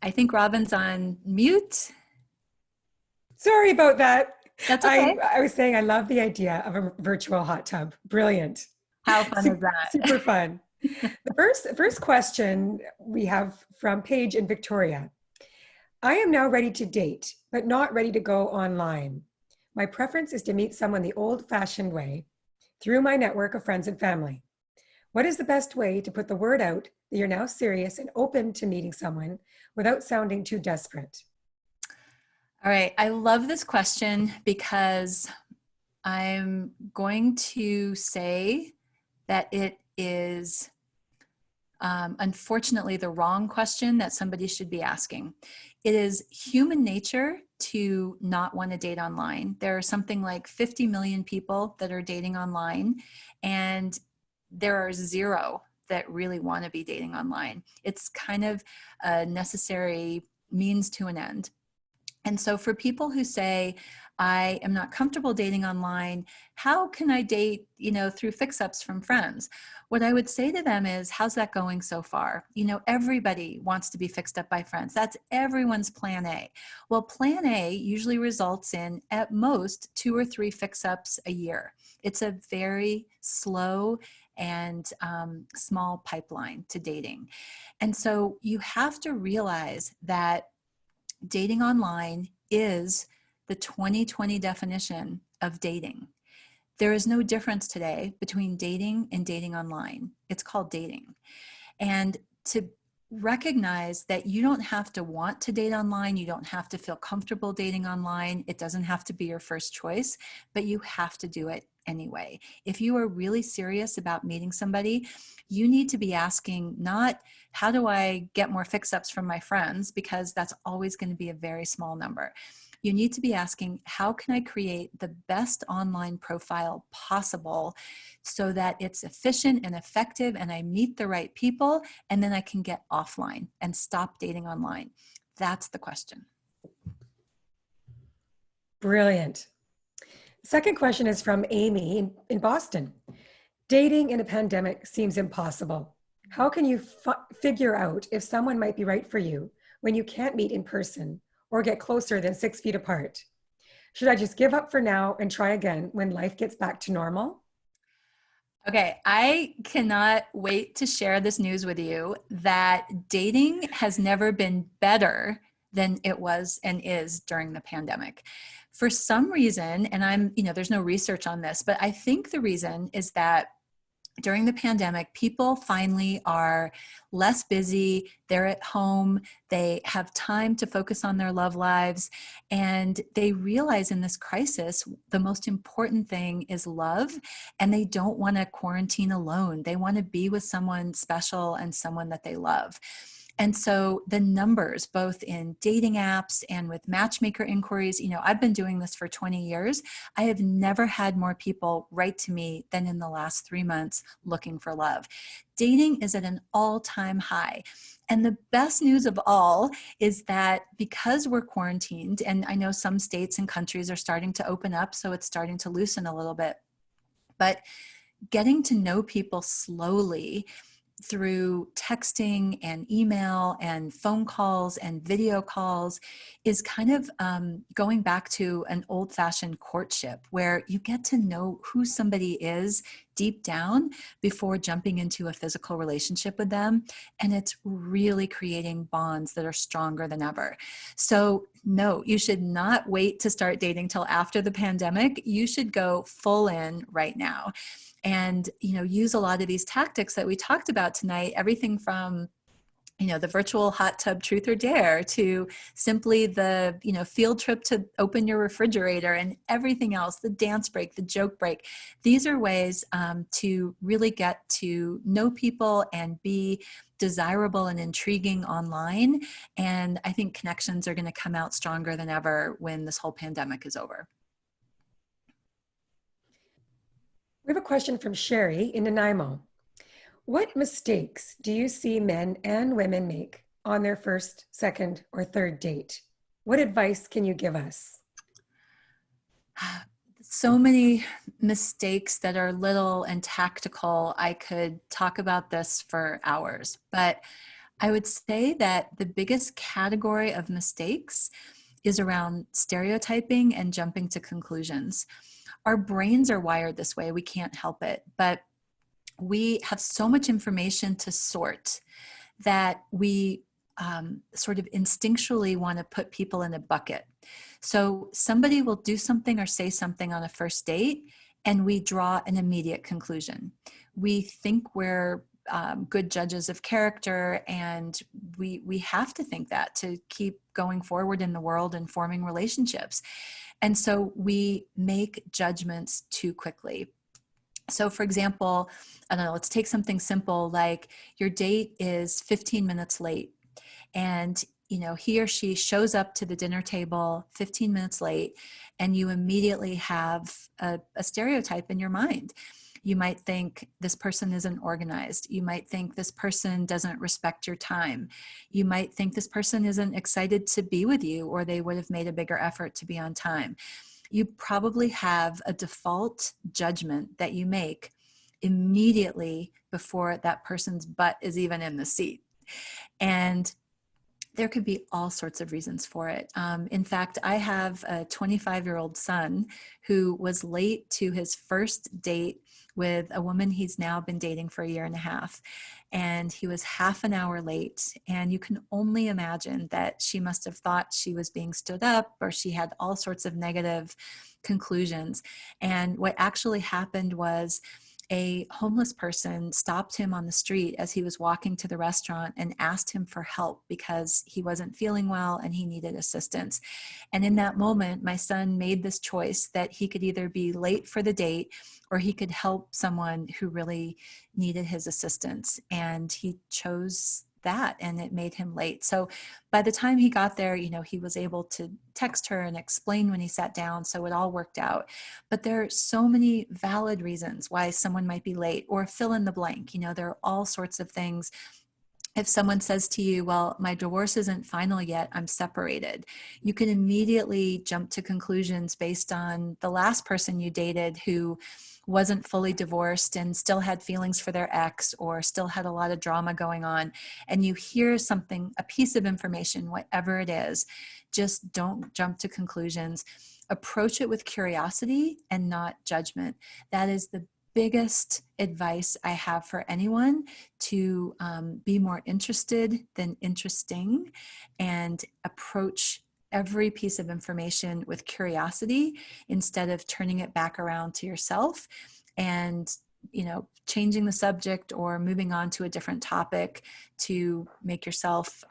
I think Robin's on mute. Sorry about that. That's okay. I was saying I love the idea of a virtual hot tub. Brilliant. How fun is that? Super fun. The first question we have from Paige in Victoria. I am now ready to date, but not ready to go online. My preference is to meet someone the old-fashioned way through my network of friends and family. What is the best way to put the word out that you're now serious and open to meeting someone without sounding too desperate? All right. I love this question because I'm going to say that it is unfortunately the wrong question that somebody should be asking. It is human nature to not want to date online. There are something like 50 million people that are dating online, and there are 0 that really want to be dating online. It's kind of a necessary means to an end. And so for people who say, I am not comfortable dating online, how can I date, through fix-ups from friends? What I would say to them is, how's that going so far? Everybody wants to be fixed up by friends. That's everyone's plan A. Well, plan A usually results in, at most, 2 or 3 fix-ups a year. It's a very slow and small pipeline to dating. And so you have to realize that dating online is the 2020 definition of dating. There is no difference today between dating and dating online. It's called dating. And to recognize that you don't have to want to date online, you don't have to feel comfortable dating online, it doesn't have to be your first choice, but you have to do it anyway. If you are really serious about meeting somebody, you need to be asking not, how do I get more fix-ups from my friends? Because that's always going to be a very small number. You need to be asking, how can I create the best online profile possible so that it's efficient and effective and I meet the right people, and then I can get offline and stop dating online? That's the question. Brilliant. Second question is from Amy in Boston. Dating in a pandemic seems impossible. How can you figure out if someone might be right for you when you can't meet in person or get closer than 6 feet apart? Should I just give up for now and try again when life gets back to normal? Okay, I cannot wait to share this news with you that dating has never been better than it was and is during the pandemic. For some reason, and there's no research on this, but I think the reason is that during the pandemic, people finally are less busy, they're at home, they have time to focus on their love lives, and they realize in this crisis, the most important thing is love, and they don't want to quarantine alone. They want to be with someone special and someone that they love. And so the numbers, both in dating apps and with matchmaker inquiries, I've been doing this for 20 years. I have never had more people write to me than in the last 3 months looking for love. Dating is at an all-time high. And the best news of all is that because we're quarantined, and I know some states and countries are starting to open up, so it's starting to loosen a little bit, but getting to know people slowly, through texting and email and phone calls and video calls is kind of going back to an old-fashioned courtship where you get to know who somebody is deep down before jumping into a physical relationship with them. And it's really creating bonds that are stronger than ever. So no, you should not wait to start dating till after the pandemic. You should go full in right now. And, use a lot of these tactics that we talked about tonight, everything from, the virtual hot tub truth or dare to simply the, field trip to open your refrigerator and everything else, the dance break, the joke break. These are ways to really get to know people and be desirable and intriguing online. And I think connections are going to come out stronger than ever when this whole pandemic is over. We have a question from Sherry in Nanaimo. What mistakes do you see men and women make on their first, second, or third date? What advice can you give us? So many mistakes that are little and tactical. I could talk about this for hours, but I would say that the biggest category of mistakes is around stereotyping and jumping to conclusions. Our brains are wired this way. We can't help it, but we have so much information to sort that we sort of instinctually want to put people in a bucket. So somebody will do something or say something on a first date, and we draw an immediate conclusion. We think we're good judges of character, and we have to think that to keep going forward in the world and forming relationships. And so we make judgments too quickly. So for example, I don't know, let's take something simple like your date is 15 minutes late, and he or she shows up to the dinner table 15 minutes late, and you immediately have a stereotype in your mind. You might think this person isn't organized. You might think this person doesn't respect your time. You might think this person isn't excited to be with you, or they would have made a bigger effort to be on time. You probably have a default judgment that you make immediately before that person's butt is even in the seat. And there could be all sorts of reasons for it. In fact, I have a 25-year-old son who was late to his first date with a woman he's now been dating for a year and a half. And he was half an hour late. And you can only imagine that she must have thought she was being stood up, or she had all sorts of negative conclusions. And what actually happened was a homeless person stopped him on the street as he was walking to the restaurant and asked him for help because he wasn't feeling well and he needed assistance. And in that moment, my son made this choice that he could either be late for the date or he could help someone who really needed his assistance. And he chose that, and it made him late. So by the time he got there, he was able to text her and explain when he sat down. So it all worked out. But there are so many valid reasons why someone might be late, or fill in the blank. There are all sorts of things. If someone says to you, well, my divorce isn't final yet, I'm separated, you can immediately jump to conclusions based on the last person you dated who wasn't fully divorced and still had feelings for their ex, or still had a lot of drama going on. And you hear something, a piece of information, whatever it is, just don't jump to conclusions. Approach it with curiosity and not judgment. That is the biggest advice I have for anyone, to be more interested than interesting, and approach every piece of information with curiosity instead of turning it back around to yourself and changing the subject or moving on to a different topic to make yourself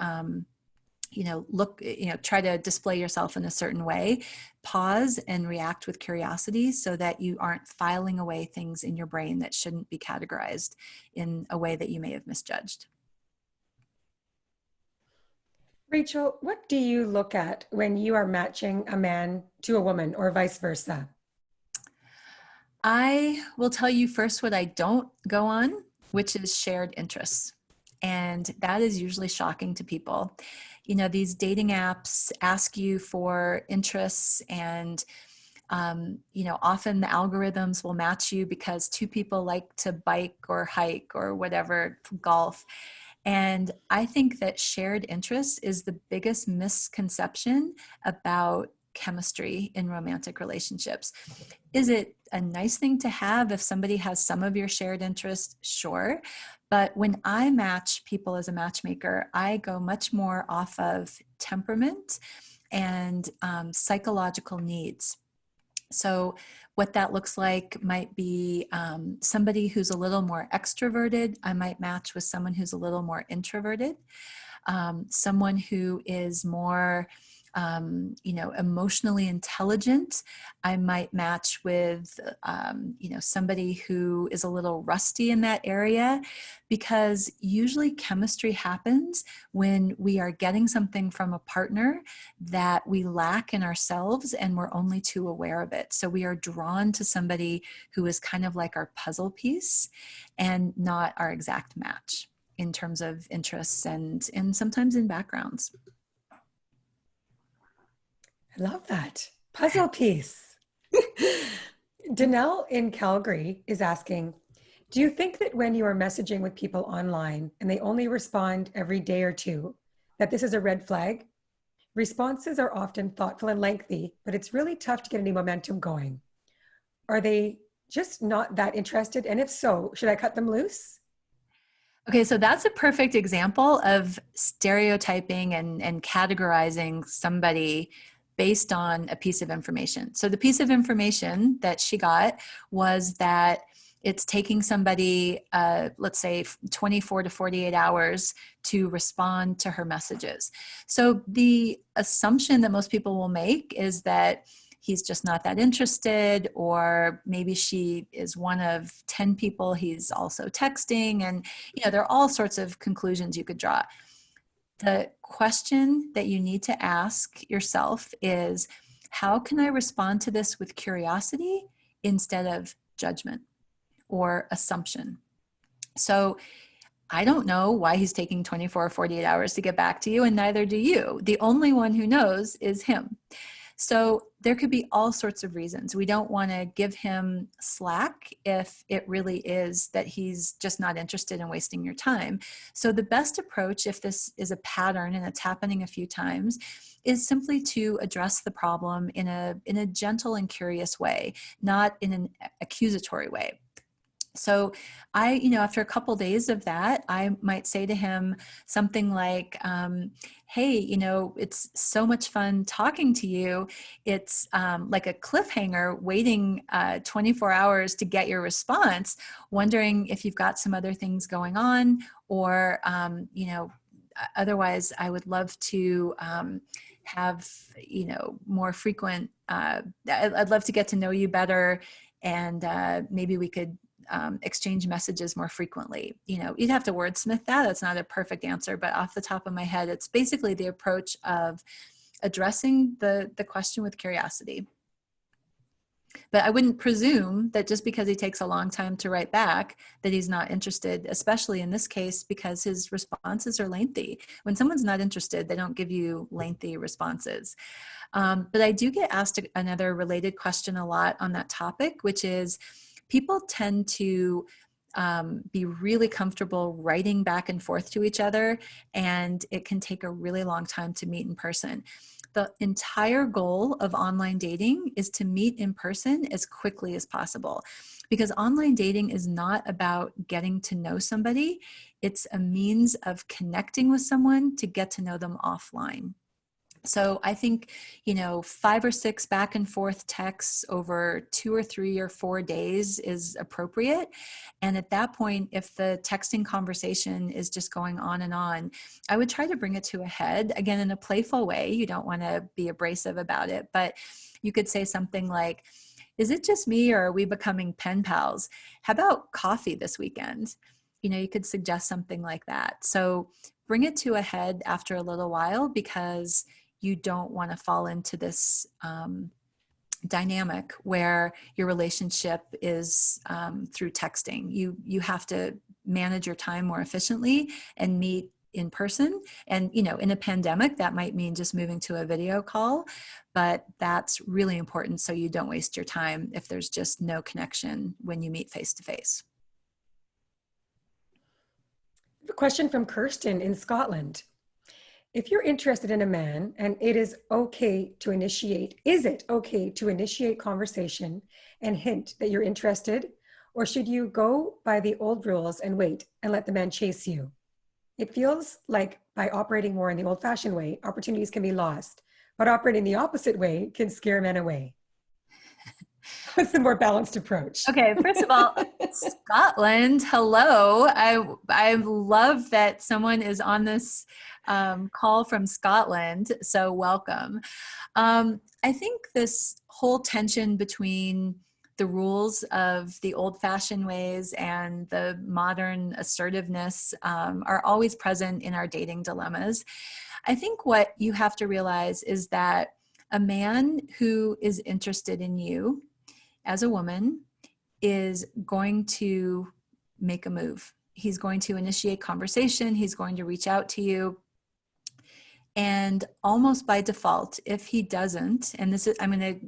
try to display yourself in a certain way. Pause and react with curiosity so that you aren't filing away things in your brain that shouldn't be categorized in a way that you may have misjudged. Rachel, what do you look at when you are matching a man to a woman, or vice versa? I will tell you first what I don't go on, which is shared interests. And that is usually shocking to people. These dating apps ask you for interests, and Often the algorithms will match you because two people like to bike or hike or whatever, golf. And I think that shared interests is the biggest misconception about chemistry in romantic relationships. Is it a nice thing to have if somebody has some of your shared interests? Sure. But when I match people as a matchmaker, I go much more off of temperament and psychological needs. So what that looks like might be somebody who's a little more extroverted. I might match with someone who's a little more introverted. Someone who is more emotionally intelligent. I might match with, somebody who is a little rusty in that area, because usually chemistry happens when we are getting something from a partner that we lack in ourselves and we're only too aware of it. So we are drawn to somebody who is kind of like our puzzle piece and not our exact match in terms of interests and sometimes in backgrounds. I love that. Puzzle piece. Danelle in Calgary is asking, do you think that when you are messaging with people online and they only respond every day or two, that this is a red flag? Responses are often thoughtful and lengthy, but it's really tough to get any momentum going. Are they just not that interested? And if so, should I cut them loose? Okay, so that's a perfect example of stereotyping and categorizing somebody based on a piece of information. So the piece of information that she got was that it's taking somebody, let's say 24 to 48 hours to respond to her messages. So the assumption that most people will make is that he's just not that interested, or maybe she is one of 10 people he's also texting. And, there are all sorts of conclusions you could draw. The question that you need to ask yourself is, how can I respond to this with curiosity instead of judgment or assumption? So I don't know why he's taking 24 or 48 hours to get back to you, and neither do you. The only one who knows is him. So there could be all sorts of reasons. We don't want to give him slack if it really is that he's just not interested in wasting your time. So the best approach, if this is a pattern and it's happening a few times, is simply to address the problem in a gentle and curious way, not in an accusatory way. So after a couple days of that, I might say to him something like, hey, it's so much fun talking to you. It's like a cliffhanger waiting 24 hours to get your response, wondering if you've got some other things going on, or, otherwise I would love to have, more frequent, I'd love to get to know you better, and maybe we could exchange messages more frequently. You'd have to wordsmith that. That's not a perfect answer, but off the top of my head, it's basically the approach of addressing the question with curiosity. But I wouldn't presume that just because he takes a long time to write back that he's not interested, especially in this case, because his responses are lengthy. When someone's not interested, they don't give you lengthy responses. But I do get asked another related question a lot on that topic, which is, people tend to be really comfortable writing back and forth to each other, and it can take a really long time to meet in person. The entire goal of online dating is to meet in person as quickly as possible, because online dating is not about getting to know somebody. It's a means of connecting with someone to get to know them offline. So I think, 5 or 6 back and forth texts over 2 or 3 or 4 days is appropriate. And at that point, if the texting conversation is just going on and on, I would try to bring it to a head, again, in a playful way. You don't want to be abrasive about it, but you could say something like, is it just me, or are we becoming pen pals? How about coffee this weekend? You could suggest something like that. So bring it to a head after a little while, because you don't want to fall into this dynamic where your relationship is through texting. You have to manage your time more efficiently and meet in person. And, in a pandemic, that might mean just moving to a video call, but that's really important so you don't waste your time if there's just no connection when you meet face to face. A question from Kirsten in Scotland. If you're interested in a man and is it okay to initiate conversation and hint that you're interested? Or should you go by the old rules and wait and let the man chase you? It feels like by operating more in the old-fashioned way, opportunities can be lost, but operating the opposite way can scare men away. What's the more balanced approach? Okay, first of all, Scotland, hello. I love that someone is on this call from Scotland, so welcome. I think this whole tension between the rules of the old-fashioned ways and the modern assertiveness are always present in our dating dilemmas. I think what you have to realize is that a man who is interested in you as a woman is going to make a move. He's going to initiate conversation. He's going to reach out to you. And almost by default, if he doesn't, and this is, I'm going to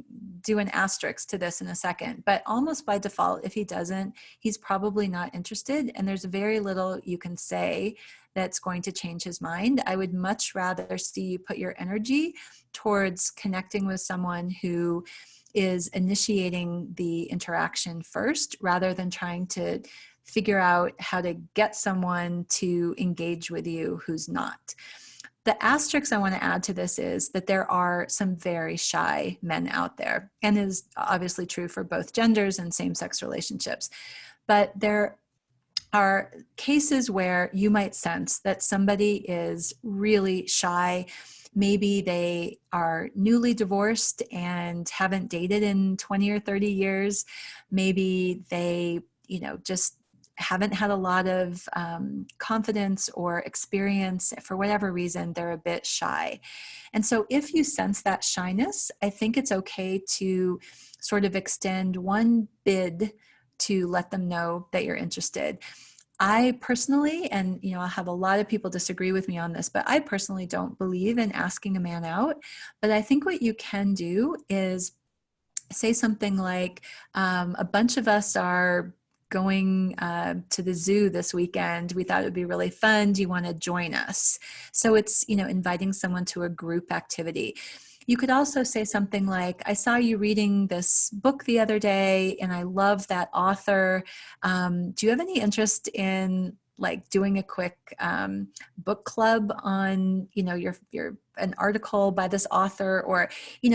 do an asterisk to this in a second, but almost by default, if he doesn't, he's probably not interested. And there's very little you can say that's going to change his mind. I would much rather see you put your energy towards connecting with someone who is initiating the interaction first, rather than trying to figure out how to get someone to engage with you who's not. The asterisk I want to add to this is that there are some very shy men out there, and is obviously true for both genders and same-sex relationships. But there are cases where you might sense that somebody is really shy. Maybe they are newly divorced and haven't dated in 20 or 30 years. Maybe they, just haven't had a lot of confidence or experience. For whatever reason, they're a bit shy. And so if you sense that shyness, I think it's okay to sort of extend one bid to let them know that you're interested. I personally, and I'll have a lot of people disagree with me on this, but I personally don't believe in asking a man out. But I think what you can do is say something like, a bunch of us are going to the zoo this weekend. We thought it would be really fun. Do you want to join us? So it's, inviting someone to a group activity. You could also say something like, I saw you reading this book the other day and I love that author. Do you have any interest in doing a quick book club on, your an article by this author, or,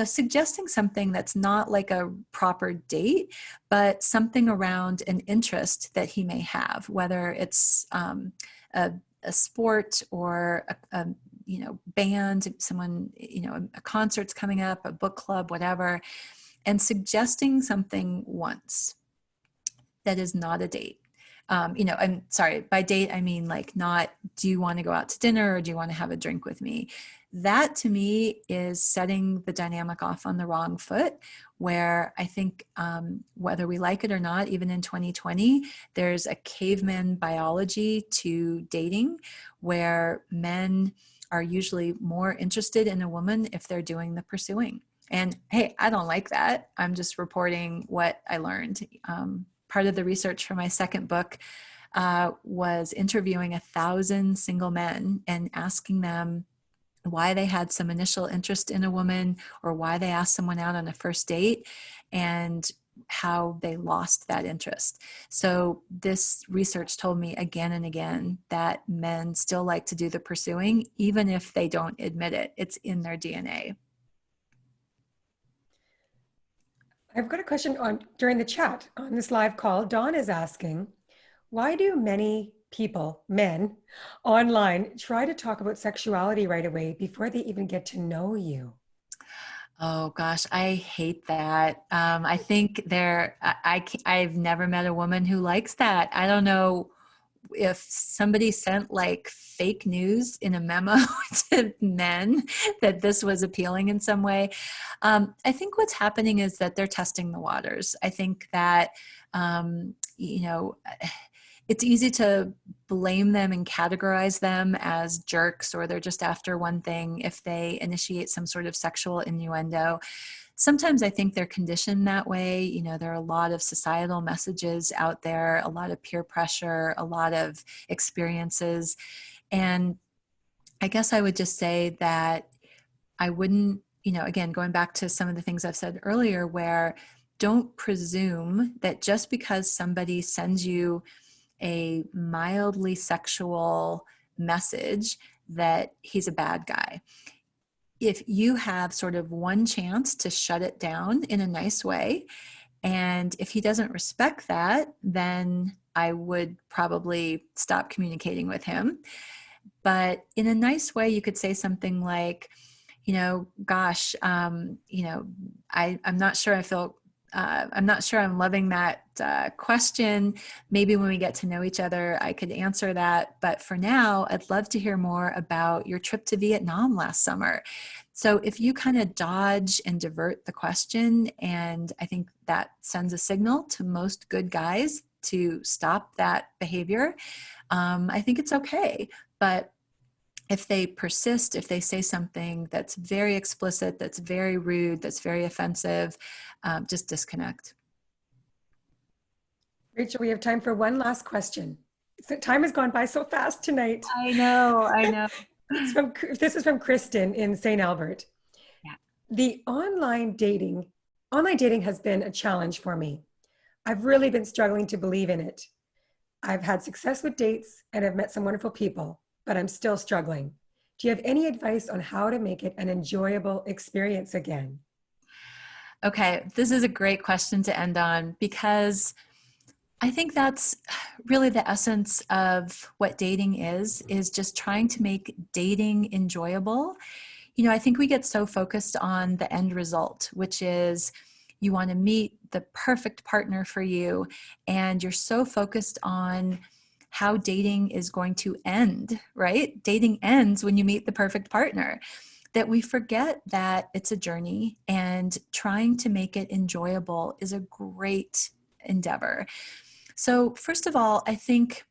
suggesting something that's not like a proper date, but something around an interest that he may have, whether it's a sport or a band, someone, a concert's coming up, a book club, whatever, and suggesting something once that is not a date. I'm sorry, by date, I mean not, do you want to go out to dinner or do you want to have a drink with me? That to me is setting the dynamic off on the wrong foot, where I think whether we like it or not, even in 2020, there's a caveman biology to dating where men are usually more interested in a woman if they're doing the pursuing. And hey, I don't like that. I'm just reporting what I learned. Part of the research for my second book was interviewing 1,000 single men and asking them why they had some initial interest in a woman or why they asked someone out on a first date and how they lost that interest. So this research told me again and again that men still like to do the pursuing, even if they don't admit it. It's in their DNA. I've got a question during the chat on this live call. Dawn is asking, why do many people, men, online try to talk about sexuality right away before they even get to know you? Oh gosh, I hate that. I think I've never met a woman who likes that. I don't know if somebody sent fake news in a memo to men that this was appealing in some way. I think what's happening is that they're testing the waters. I think that, it's easy to blame them and categorize them as jerks, or they're just after one thing if they initiate some sort of sexual innuendo. Sometimes I think they're conditioned that way. You know, there are a lot of societal messages out there, a lot of peer pressure, a lot of experiences. And I guess I would just say that I wouldn't, you know, again, going back to some of the things I've said earlier, where don't presume that just because somebody sends you a mildly sexual message that he's a bad guy. If you have sort of one chance to shut it down in a nice way, and if he doesn't respect that, then I would probably stop communicating with him. But in a nice way, you could say something like, you know, gosh, you know, I'm not sure I feel, I'm not sure I'm loving that question. Maybe when we get to know each other, I could answer that. But for now, I'd love to hear more about your trip to Vietnam last summer. So if you kind of dodge and divert the question, and I think that sends a signal to most good guys to stop that behavior, I think it's okay. But if they persist, if they say something that's very explicit, that's very rude, that's very offensive, just disconnect. Rachel, we have time for one last question. So time has gone by so fast tonight. I know, I know. This is from Kristen in St. Albert. Yeah. The online dating has been a challenge for me. I've really been struggling to believe in it. I've had success with dates and I've met some wonderful people, but I'm still struggling. Do you have any advice on how to make it an enjoyable experience again? Okay, this is a great question to end on, because I think that's really the essence of what dating is just trying to make dating enjoyable. You know, I think we get so focused on the end result, which is you want to meet the perfect partner for you, and you're so focused on how dating is going to end, right? Dating ends when you meet the perfect partner, that we forget that it's a journey, and trying to make it enjoyable is a great endeavor. So, first of all, I think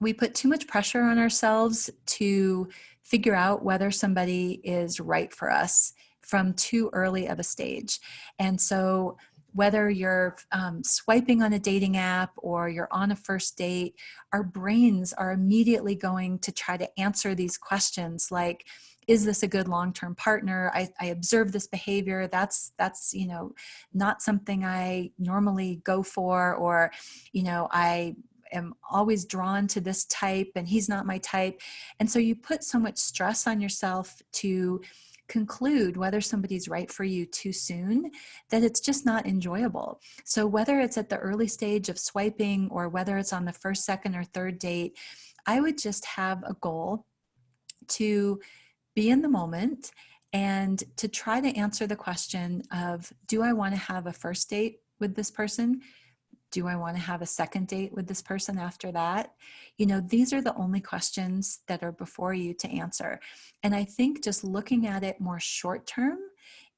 we put too much pressure on ourselves to figure out whether somebody is right for us from too early of a stage. And so, whether you're swiping on a dating app or you're on a first date, our brains are immediately going to try to answer these questions like, is this a good long-term partner? I observe this behavior. That's you know, not something I normally go for, or you know, I am always drawn to this type and he's not my type. And so you put so much stress on yourself to conclude whether somebody's right for you too soon, that it's just not enjoyable. So whether it's at the early stage of swiping or whether it's on the first, second, or third date, I would just have a goal to be in the moment and to try to answer the question of, do I want to have a first date with this person? Do I want to have a second date with this person after that? You know, these are the only questions that are before you to answer. And I think just looking at it more short term,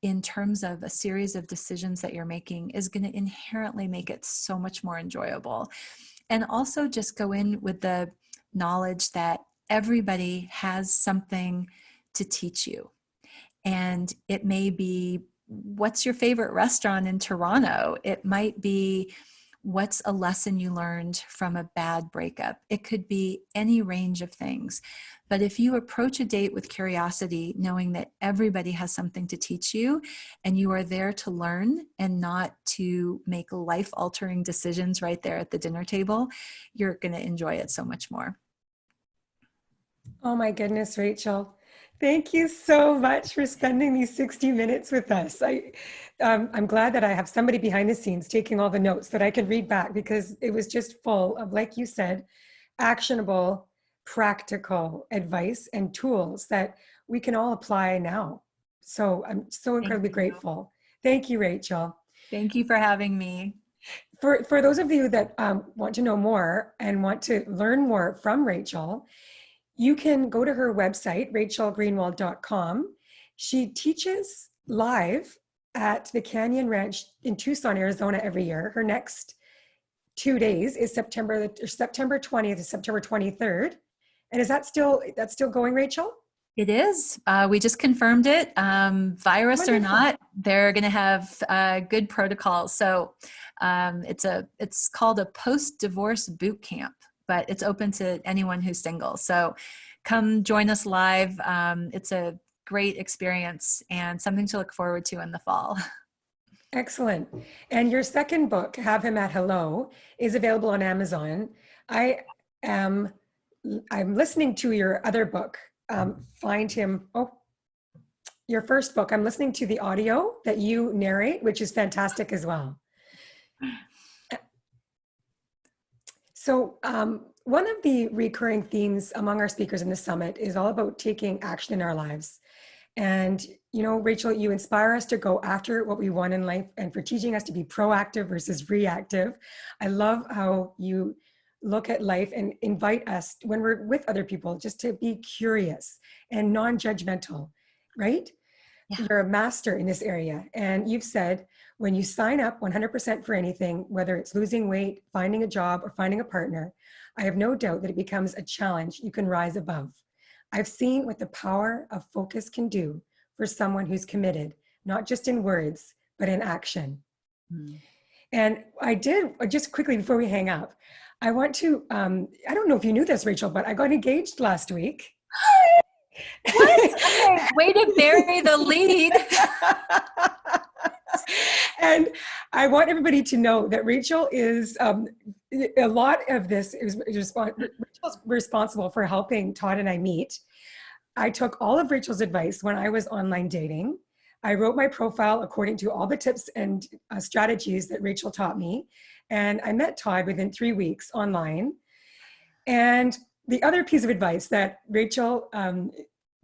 in terms of a series of decisions that you're making, is going to inherently make it so much more enjoyable. And also just go in with the knowledge that everybody has something to teach you. And it may be, what's your favorite restaurant in Toronto? It might be, what's a lesson you learned from a bad breakup? It could be any range of things. But if you approach a date with curiosity, knowing that everybody has something to teach you, and you are there to learn and not to make life-altering decisions right there at the dinner table, you're going to enjoy it so much more. Oh my goodness, Rachel. Thank you so much for spending these 60 minutes with us. I'm glad that I have somebody behind the scenes taking all the notes that I can read back, because it was just full of, like you said, actionable, practical advice and tools that we can all apply now. So I'm so incredibly grateful. Thank you, Rachel. Thank you for having me. For those of you that want to know more and want to learn more from Rachel, you can go to her website, rachelgreenwald.com. She teaches live at the Canyon Ranch in Tucson, Arizona every year. Her next 2 days is September 20th to September 23rd. And is that's still going, Rachel? It is. We just confirmed it. Virus or Wonderful. not, they're going to have good protocols. So it's called a post-divorce boot camp, but it's open to anyone who's single. So come join us live. It's a great experience and something to look forward to in the fall. Excellent. And your second book, Have Him at Hello, is available on Amazon. I'm listening to your other book, Find Him. Oh, your first book. I'm listening to the audio that you narrate, which is fantastic as well. So one of the recurring themes among our speakers in the summit is all about taking action in our lives. And, you know, Rachel, you inspire us to go after what we want in life and for teaching us to be proactive versus reactive. I love how you look at life and invite us when we're with other people just to be curious and non-judgmental, right? Yeah. You're a master in this area. And you've said when you sign up 100% for anything, whether it's losing weight, finding a job, or finding a partner, I have no doubt that it becomes a challenge you can rise above. I've seen what the power of focus can do for someone who's committed, not just in words, but in action. Mm. And just quickly before we hang up, I want to, I don't know if you knew this, Rachel, but I got engaged last week. What? Okay, way to bury the lead. And I want everybody to know that Rachel is, a lot of this is Rachel's responsible for helping Todd and I meet. I took all of Rachel's advice when I was online dating. I wrote my profile according to all the tips and strategies that Rachel taught me. And I met Todd within 3 weeks online. And the other piece of advice that Rachel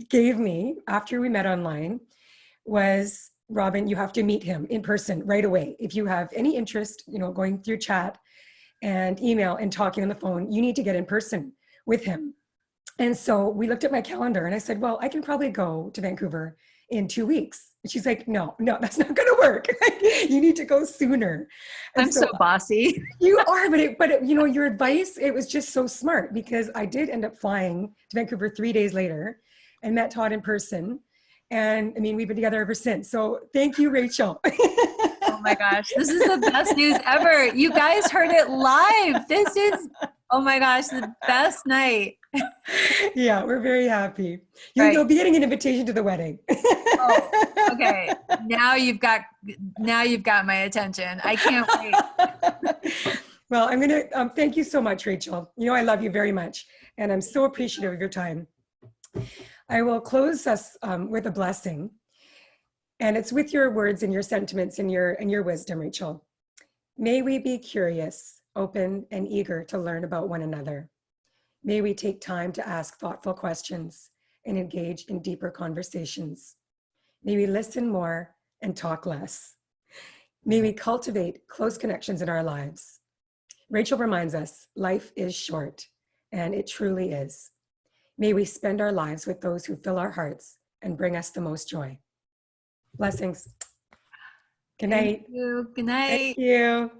gave me after we met online was, Robin, you have to meet him in person right away. If you have any interest, you know, going through chat and email and talking on the phone, you need to get in person with him. And so we looked at my calendar and I said, well, I can probably go to Vancouver in 2 weeks. And she's like, no, that's not going to work. You need to go sooner. And I'm so bossy. You are, but you know, your advice, it was just so smart because I did end up flying to Vancouver 3 days later and met Todd in person. And I mean, we've been together ever since. So thank you, Rachel. Oh my gosh, this is the best news ever. You guys heard it live. This is, oh my gosh, the best night. Yeah, we're very happy. You'll be getting an invitation to the wedding. Oh, okay. Now you've got my attention. I can't wait. Well, I'm going to thank you so much, Rachel. You know, I love you very much. And I'm so appreciative of your time. I will close us with a blessing. And it's with your words and your sentiments and your wisdom, Rachel. May we be curious, open, and eager to learn about one another. May we take time to ask thoughtful questions and engage in deeper conversations. May we listen more and talk less. May we cultivate close connections in our lives. Rachel reminds us life is short, and it truly is. May we spend our lives with those who fill our hearts and bring us the most joy. Blessings. Good night. Thank you. Good night. Thank you.